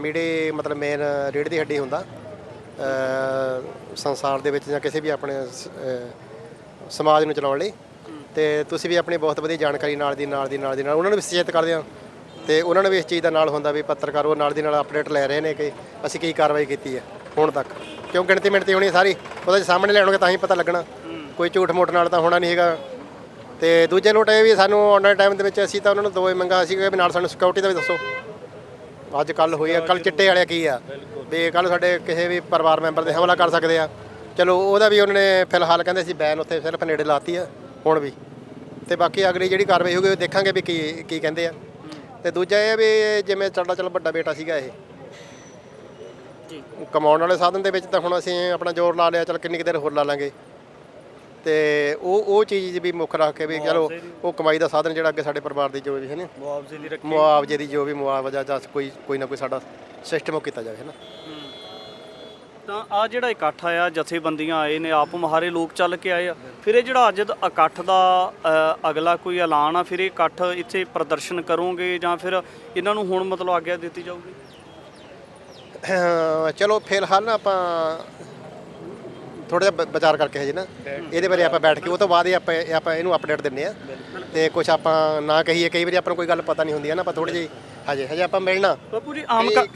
ਮਤਲਬ ਮੇਨ ਰੀੜ੍ਹ ਦੀ ਹੱਡੀ ਹੁੰਦਾ ਸੰਸਾਰ ਦੇ ਵਿੱਚ ਜਾਂ ਕਿਸੇ ਵੀ ਆਪਣੇ ਸਮਾਜ ਨੂੰ ਚਲਾਉਣ ਲਈ। ਤੇ ਤੁਸੀਂ ਵੀ ਆਪਣੀ ਬਹੁਤ ਵਧੀਆ ਜਾਣਕਾਰੀ ਨਾਲ ਦੀ ਨਾਲ ਉਹਨਾਂ ਨੂੰ ਵੀ ਸੁਚੇਤ ਕਰਦੇ ਆ, ਤੇ ਉਹਨਾਂ ਨੂੰ ਵੀ ਇਸ ਚੀਜ਼ ਦਾ ਨਾਲ ਹੁੰਦਾ ਵੀ ਪੱਤਰਕਾਰ ਉਹ ਨਾਲ ਦੀ ਨਾਲ ਅਪਡੇਟ ਲੈ ਰਹੇ ਨੇ ਕਿ ਅਸੀਂ ਕੀ ਕਾਰਵਾਈ ਕੀਤੀ ਹੈ ਹੁਣ ਤੱਕ, ਕਿਉਂ ਗਿਣਤੀ ਹੋਣੀ ਸਾਰੀ ਉਹਦੇ ਸਾਹਮਣੇ ਲਿਆਉਣਗੇ ਤਾਂ ਹੀ ਪਤਾ ਲੱਗਣਾ, ਕੋਈ ਝੂਠ ਮੋਟ ਨਾਲ ਤਾਂ ਹੋਣਾ ਨਹੀਂ ਹੈਗਾ। ਤੇ ਦੂਜੇ ਲੋਟ ਇਹ ਵੀ ਸਾਨੂੰ ਆਉਣ ਵਾਲੇ ਟਾਈਮ ਦੇ ਵਿੱਚ ਅਸੀਂ ਤਾਂ ਉਹਨਾਂ ਨੂੰ ਦੋ ਹੀ ਮੰਗਾ ਸੀ ਵੀ ਨਾਲ ਸਾਨੂੰ ਸਿਕਿਉਰਿਟੀ ਦਾ ਵੀ ਦੱਸੋ। ਅੱਜ ਕੱਲ੍ਹ ਹੋਈ ਆ, ਕੱਲ੍ਹ ਚਿੱਟੇ ਵਾਲੇ ਕੀ ਆ ਵੀ ਕੱਲ੍ਹ ਸਾਡੇ ਕਿਸੇ ਵੀ ਪਰਿਵਾਰ ਮੈਂਬਰ ਦੇ ਹਮਲਾ ਕਰ ਸਕਦੇ ਆ, ਚਲੋ ਉਹਦਾ ਵੀ ਉਹਨਾਂ ਨੇ ਫਿਲਹਾਲ ਕਹਿੰਦੇ ਸੀ ਬੈਨ ਉੱਥੇ ਸਿਰਫ ਨੇੜੇ ਲਾਤੀ ਆ ਹੁਣ ਵੀ। ਤੇ ਬਾਕੀ ਅਗਲੀ ਜਿਹੜੀ ਕਾਰਵਾਈ ਹੋਊਗੀ ਉਹ ਦੇਖਾਂਗੇ ਵੀ ਕੀ ਕਹਿੰਦੇ ਆ। ਤੇ ਦੂਜਾ ਇਹ ਵੀ ਜਿਵੇਂ ਸਾਡਾ ਚਲੋ ਵੱਡਾ ਬੇਟਾ ਸੀਗਾ ਇਹ ਕਮਾਉਣ ਵਾਲੇ ਸਾਧਨ ਦੇ ਵਿੱਚ, ਤਾਂ ਹੁਣ ਅਸੀਂ ਆਪਣਾ ਜ਼ੋਰ ਲਾ ਲਿਆ, ਚਲ ਕਿੰਨੀ ਕੁ ਦੇਰ ਹੋਰ ਲਾ ਲਾਂਗੇ। ਤੇ ਉਹ ਚੀਜ਼ ਵੀ ਮੁੱਖ ਰੱਖ ਕੇ ਵੀ ਚਲੋ ਉਹ ਕਮਾਈ ਦਾ ਸਾਧਨ ਜਿਹੜਾ ਅੱਗੇ ਸਾਡੇ ਪਰਿਵਾਰ ਦੀ ਜੋ ਵੀ ਹੈ ਨਾ ਮੁਆਵਜ਼ੇ ਦੀ ਜੋ ਵੀ ਮੁਆਵਜ਼ਾ ਜਾਂ ਕੋਈ ਨਾ ਕੋਈ ਸਾਡਾ ਸਿਸਟਮ ਉਹ ਕੀਤਾ ਜਾਵੇ ਹੈ ਨਾ। ਤਾਂ ਆ ਜਿਹੜਾ ਇਕੱਠ ਆਇਆ, ਜਥੇਬੰਦੀਆਂ ਆਏ ਨੇ, ਆਪ ਮੁਹਾਰੇ ਲੋਕ ਚੱਲ ਕੇ ਆਏ ਆ, ਫਿਰ ਇਹ ਜਿਹੜਾ ਅੱਜ ਇਕੱਠ ਦਾ ਅਗਲਾ ਕੋਈ ਐਲਾਨ ਆ, ਫਿਰ ਇਹ ਇਕੱਠ ਇੱਥੇ ਪ੍ਰਦਰਸ਼ਨ ਕਰੋਗੇ ਜਾਂ ਫਿਰ ਇਹਨਾਂ ਨੂੰ ਹੁਣ ਮਤਲਬ ਆਗਿਆ ਦਿੱਤੀ ਜਾਊਗੀ? ਚਲੋ ਫਿਲਹਾਲ ਨਾ ਆਪਾਂ ਥੋੜ੍ਹਾ ਜਿਹਾ ਵਿਚਾਰ ਕਰਕੇ ਹਜੇ ਨਾ ਇਹਦੇ ਬਾਰੇ ਆਪਾਂ ਬੈਠ ਕੇ ਉਹ ਤੋਂ ਬਾਅਦ ਹੀ ਆਪਾਂ ਇਹਨੂੰ ਅਪਡੇਟ ਦਿੰਦੇ ਆ। ਤੇ ਕੁਝ ਆਪਾਂ ਨਾ ਕਹੀਏ, ਕਈ ਵਾਰੀ ਆਪਾਂ ਨੂੰ ਕੋਈ ਗੱਲ ਪਤਾ ਨਹੀਂ ਹੁੰਦੀ ਹੈ ਨਾ, ਆਪਾਂ ਥੋੜ੍ਹੀ ਜਿਹੀ ਹਜੇ ਆਪਾਂ ਮਿਲਣਾ। ਬਾਪੂ ਜੀ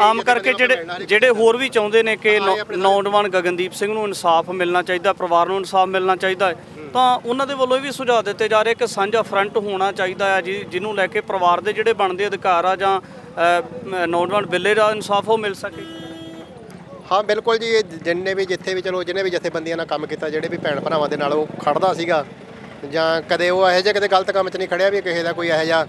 ਆਮ ਕਰਕੇ ਜਿਹੜੇ ਹੋਰ ਵੀ ਚਾਹੁੰਦੇ ਨੇ ਕਿ ਨੌਜਵਾਨ ਗਗਨਦੀਪ ਸਿੰਘ ਨੂੰ ਇਨਸਾਫ ਮਿਲਣਾ ਚਾਹੀਦਾ, ਪਰਿਵਾਰ ਨੂੰ ਇਨਸਾਫ ਮਿਲਣਾ ਚਾਹੀਦਾ ਹੈ, ਤਾਂ ਉਹਨਾਂ ਦੇ ਵੱਲੋਂ ਵੀ ਸੁਝਾਅ ਦਿੱਤੇ ਜਾ ਰਹੇ ਕਿ ਸਾਂਝਾ ਫਰੰਟ ਹੋਣਾ ਚਾਹੀਦਾ ਹੈ ਜਿਹਨੂੰ ਲੈ ਕੇ ਪਰਿਵਾਰ ਦੇ ਜਿਹੜੇ ਬਣਦੇ ਅਧਿਕਾਰ ਆ ਜਾਂ ਨੌਜਵਾਨ ਬਿੱਲੇ ਦਾ ਇਨਸਾਫ ਉਹ ਮਿਲ ਸਕੇ। ਹਾਂ ਬਿਲਕੁਲ ਜੀ, ਜਿੰਨੇ ਵੀ ਜਿਹਨੇ ਵੀ ਜਥੇਬੰਦੀਆਂ ਨਾਲ ਕੰਮ ਕੀਤਾ, ਜਿਹੜੇ ਵੀ ਭੈਣ ਭਰਾਵਾਂ ਦੇ ਨਾਲ ਉਹ ਖੜਦਾ ਸੀਗਾ, ਜਾਂ ਕਦੇ ਉਹ ਇਹੋ ਜਿਹੇ ਕਦੇ ਗਲਤ ਕੰਮ 'ਚ ਨਹੀਂ ਖੜਿਆ ਵੀ ਕਿਸੇ ਦਾ ਕੋਈ ਇਹੋ ਜਿਹਾ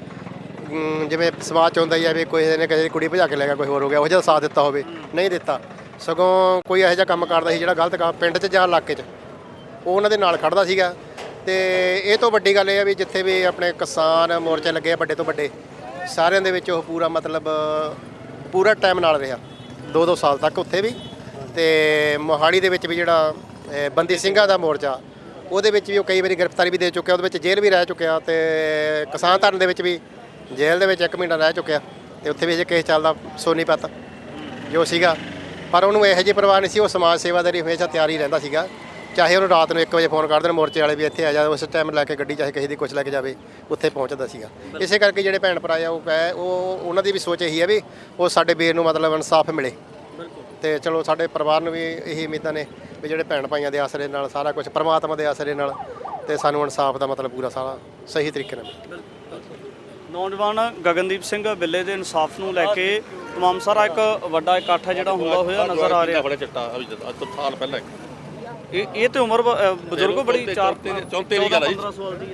ਜਿਵੇਂ ਸਮਾਜ 'ਚ ਹੁੰਦਾ ਹੀ ਆ ਵੀ ਕਿਸੇ ਨੇ ਕਿਸੇ ਦੀ ਕੁੜੀ ਭਜਾ ਕੇ ਲੈ ਗਿਆ, ਕੋਈ ਹੋਰ ਹੋ ਗਿਆ, ਉਹ ਜਿਹਾ ਸਾਥ ਦਿੱਤਾ ਹੋਵੇ, ਨਹੀਂ ਦਿੱਤਾ। ਸਗੋਂ ਕੋਈ ਇਹੋ ਜਿਹਾ ਕੰਮ ਕਰਦਾ ਸੀ ਜਿਹੜਾ ਗਲਤ ਕੰਮ ਪਿੰਡ 'ਚ ਜਾਂ ਇਲਾਕੇ 'ਚ, ਉਹ ਉਹਨਾਂ ਦੇ ਨਾਲ ਖੜਦਾ ਸੀਗਾ। ਤੇ ਇਹ ਤੋਂ ਵੱਡੀ ਗੱਲ ਇਹ ਆ ਵੀ ਜਿੱਥੇ ਵੀ ਆਪਣੇ ਕਿਸਾਨ ਮੋਰਚੇ ਲੱਗੇ ਆ ਵੱਡੇ ਤੋਂ ਵੱਡੇ, ਸਾਰਿਆਂ ਦੇ ਵਿੱਚ ਉਹ ਪੂਰਾ ਟਾਈਮ ਨਾਲ ਰਿਹਾ 2-2 ਸਾਲ ਤੱਕ ਉੱਥੇ ਵੀ। ਤੇ ਮੋਹਾਲੀ ਦੇ ਵਿੱਚ ਵੀ ਜਿਹੜਾ ਬੰਦੀ ਸਿੰਘਾਂ ਦਾ ਮੋਰਚਾ, ਉਹਦੇ ਵਿੱਚ ਵੀ ਉਹ ਕਈ ਵਾਰੀ ਗ੍ਰਿਫਤਾਰੀ ਵੀ ਦੇ ਚੁੱਕਿਆ, ਉਹਦੇ ਵਿੱਚ ਜੇਲ੍ਹ ਵੀ ਰਹਿ ਚੁੱਕਿਆ। ਤੇ ਕਿਸਾਨ ਧਰਨ ਦੇ ਵਿੱਚ ਵੀ ਜੇਲ੍ਹ ਦੇ ਵਿੱਚ 1 ਮਹੀਨਾ ਰਹਿ ਚੁੱਕਿਆ, ਤੇ ਉੱਥੇ ਵੀ ਜੇ ਕੇਸ ਚੱਲਦਾ ਸੋਨੀਪਤ ਜੋ ਸੀਗਾ। ਪਰ ਉਹਨੂੰ ਇਹੋ ਜਿਹੀ ਪਰਵਾਹ ਨਹੀਂ ਸੀ, ਉਹ ਸਮਾਜ ਸੇਵਾ ਦੇ ਲਈ ਹਮੇਸ਼ਾ ਤਿਆਰ ਹੀ ਰਹਿੰਦਾ ਸੀਗਾ। ਚਾਹੇ ਉਹਨੂੰ ਰਾਤ ਨੂੰ 1 ਵਜੇ ਫੋਨ ਕਰ ਦੇਣ ਮੋਰਚੇ ਵਾਲੇ ਵੀ ਇੱਥੇ ਆ ਜਾ, ਉਸ ਟਾਈਮ ਲੈ ਕੇ ਗੱਡੀ ਚਾਹੇ ਕਿਸੇ ਦੀ ਕੁਛ ਲੈ ਕੇ ਜਾਵੇ, ਉੱਥੇ ਪਹੁੰਚਦਾ ਸੀਗਾ। ਇਸੇ ਕਰਕੇ ਜਿਹੜੇ ਭੈਣ ਭਰਾ ਆ ਉਹ ਉਹਨਾਂ ਦੀ ਵੀ ਸੋਚ ਇਹੀ ਹੈ ਵੀ ਉਹ ਸਾਡੇ ਵੀਰ ਨੂੰ ਮਤਲਬ ਇਨਸਾਫ ਮਿਲੇ। ਤੇ ਚਲੋ ਸਾਡੇ ਪਰਿਵਾਰ ਨੂੰ ਵੀ ਇਹੀ ਉਮੀਦਾਂ ਨੇ ਵੀ ਜਿਹੜੇ ਭੈਣ ਭਾਈਆਂ ਦੇ ਆਸਰੇ ਨਾਲ ਸਾਰਾ ਕੁਝ ਪਰਮਾਤਮਾ ਦੇ ਆਸਰੇ ਨਾਲ ਤੇ ਸਾਨੂੰ ਇਨਸਾਫ ਦਾ ਮਤਲਬ ਪੂਰਾ ਸਾਰਾ ਸਹੀ ਤਰੀਕੇ ਨਾਲ। ਨੌਜਵਾਨ ਗਗਨਦੀਪ ਸਿੰਘ ਬਿੱਲੇ ਦੇ ਇਨਸਾਫ ਨੂੰ ਲੈ ਕੇ ਤਮਾਮ ਸਾਰਾ ਇੱਕ ਵੱਡਾ ਇਕੱਠ ਹੈ ਜਿਹੜਾ ਹੁੰਦਾ ਹੋਇਆ ਨਜ਼ਰ ਆ ਰਿਹਾ। ਬੜਾ ਚਿੱਟਾ ਅੱਜ ਤੋਂ ਸਾਲ ਪਹਿਲਾਂ ਇਹ ਤੇ ਉਮਰ ਬਜ਼ੁਰਗੋ ਬੜੀ 34 ਦੀ ਗੱਲ ਹੈ ਜੀ।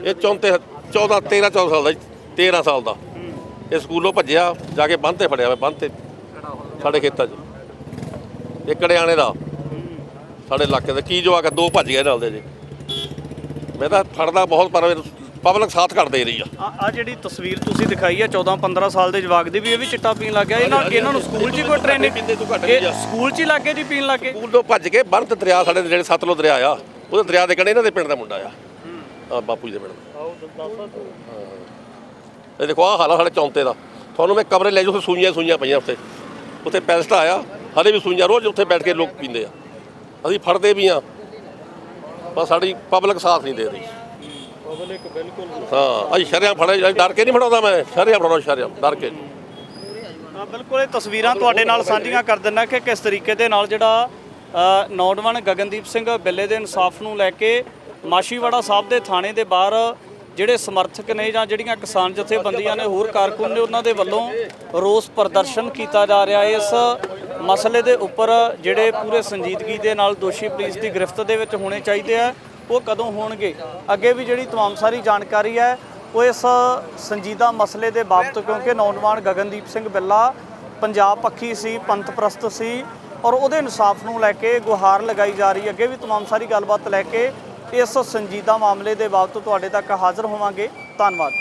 ਇਹ 13 ਸਾਲ ਦਾ ਜੀ, 13 ਸਾਲ ਦਾ। ਇਹ ਸਕੂਲੋਂ ਭੱਜਿਆ ਜਾ ਕੇ ਬੰਨ੍ਹ ਤੇ ਫੜਿਆ ਹੋਇਆ, ਬੰਨ੍ਹ ਤੇ ਸਾਡੇ ਖੇਤਾਂ 'ਚ ਇਹ ਕੜਿਆਣੇ ਦਾ ਸਾਡੇ ਇਲਾਕੇ ਦੇ ਕੀ ਜਵਾਕ 2 ਭੱਜ ਗਏ ਨਾਲ ਦੇ ਜੀ। ਮੈਂ ਤਾਂ ਫੜਦਾ ਬਹੁਤ ਪਰ ਪਬਲਿਕ ਸਾਥ ਘੱਟ ਦੇ ਰਹੀ ਆ। ਆ ਜਿਹੜੀ ਤਸਵੀਰ ਤੁਸੀਂ ਦਿਖਾਈ ਹੈ 14-15 ਸਾਲ ਦੇ ਜਵਾਕ ਦੀ ਵੀ, ਇਹ ਵੀ ਚਿੱਟਾ ਪੀਣ ਲੱਗ ਗਿਆ। ਇਹਨਾਂ ਨੂੰ ਸਕੂਲ 'ਚ ਕੋਈ ਟ੍ਰੇਨਿੰਗ ਪੀਂਦੇ ਤੋਂ ਘੱਟ ਨਹੀਂ ਆ। ਸਕੂਲ 'ਚ ਹੀ ਲੱਗੇ ਜੀ ਪੀਣ ਲੱਗੇ। ਸਕੂਲ ਤੋਂ ਭੱਜ ਕੇ ਬੰਦ ਦਰਿਆ ਸਾਡੇ ਜਿਹੜੇ ਸਤਲੁਜ ਦਰਿਆ ਆ, ਉਹਦੇ ਦਰਿਆ ਦੇ ਕੰਢੇ ਇਹਨਾਂ ਦੇ ਪਿੰਡ ਦਾ ਮੁੰਡਾ ਆ, ਬਾਪੂ ਜੀ ਦੇ ਪਿੰਡ ਦਾ। ਇਹ ਦੇਖੋ ਆਹ ਹਾਲ ਆ ਸਾਡੇ ਚੌਂਤੇ ਦਾ। ਤੁਹਾਨੂੰ ਮੈਂ ਕਮਰੇ ਲੈ ਜਾਓ, ਉੱਥੇ ਸੂਈਆਂ ਪਈਆਂ ਉੱਥੇ ਪੈਸਟ ਆਇਆ, ਹਲੇ ਵੀ ਸੂਈਆਂ ਰੋਜ਼ ਉੱਥੇ ਬੈਠ ਕੇ ਲੋਕ ਪੀਂਦੇ ਆ। ਅਸੀਂ ਫੜਦੇ ਵੀ ਆ, ਬਸ ਸਾਡੀ ਪਬਲਿਕ ਸਾਥ ਨਹੀਂ ਦੇ ਰਹੀ। ਹਾਂ ਅਸੀਂ ਸ਼ਰਿਆਂ ਫੜੇ, ਡਰ ਕੇ ਨਹੀਂ ਫੜਾਉਂਦਾ ਮੈਂ, ਸ਼ਰਿਆਂ ਫੜਾਉਣਾ, ਸ਼ਰਿਆਂ ਡਰ ਕੇ। ਹਾਂ ਬਿਲਕੁਲ, ਇਹ ਤਸਵੀਰਾਂ ਤੁਹਾਡੇ ਨਾਲ ਸਾਂਝੀਆਂ ਕਰ ਦਿੰਦਾ ਕਿ ਕਿਸ ਤਰੀਕੇ ਦੇ ਨਾਲ ਜਿਹੜਾ ਨੌਜਵਾਨ ਗਗਨਦੀਪ ਸਿੰਘ ਬਿੱਲੇ ਦੇ ਇਨਸਾਫ ਨੂੰ ਲੈ ਕੇ ਮਾਛੀਵਾੜਾ ਸਾਹਿਬ ਦੇ ਥਾਣੇ ਦੇ ਬਾਹਰ ਜਿਹੜੇ ਸਮਰਥਕ ਨੇ ਜਾਂ ਜਿਹੜੀਆਂ ਕਿਸਾਨ ਜਥੇਬੰਦੀਆਂ ਨੇ, ਹੋਰ ਕਾਰਕੁਨ ਨੇ, ਉਹਨਾਂ ਦੇ ਵੱਲੋਂ ਰੋਸ ਪ੍ਰਦਰਸ਼ਨ ਕੀਤਾ ਜਾ ਰਿਹਾ ਹੈ। ਇਸ ਮਸਲੇ ਦੇ ਉੱਪਰ ਜਿਹੜੇ ਪੂਰੇ ਸੰਜੀਦਗੀ ਦੇ ਨਾਲ ਦੋਸ਼ੀ ਪੁਲਿਸ ਦੀ ਗ੍ਰਿਫਤ ਦੇ ਵਿੱਚ ਹੋਣੇ ਚਾਹੀਦੇ ਆ, ਉਹ ਕਦੋਂ ਹੋਣਗੇ? ਅੱਗੇ ਵੀ ਜਿਹੜੀ तमाम ਸਾਰੀ ਜਾਣਕਾਰੀ ਹੈ ਉਹ ਇਸ ਸੰਜੀਦਾ ਮਸਲੇ ਦੇ ਬਾਬਤ, ਕਿਉਂਕਿ ਨੌਜਵਾਨ ਗਗਨਦੀਪ ਸਿੰਘ ਬਿੱਲਾ ਪੰਜਾਬ ਪੱਖੀ ਸੀ, ਪੰਥ ਪ੍ਰਸਤ ਸੀ, ਔਰ ਉਹਦੇ ਇਨਸਾਫ ਨੂੰ ਲੈ ਕੇ ਗੁਹਾਰ ਲਗਾਈ ਜਾ ਰਹੀ ਹੈ। ਅੱਗੇ ਵੀ तमाम ਸਾਰੀ ਗੱਲਬਾਤ ਲੈ ਕੇ ਇਸ ਸੰਜੀਦਾ ਮਾਮਲੇ ਦੇ ਬਾਬਤ ਤੁਹਾਡੇ ਤੱਕ ਹਾਜ਼ਰ ਹੋਵਾਂਗੇ। ਧੰਨਵਾਦ।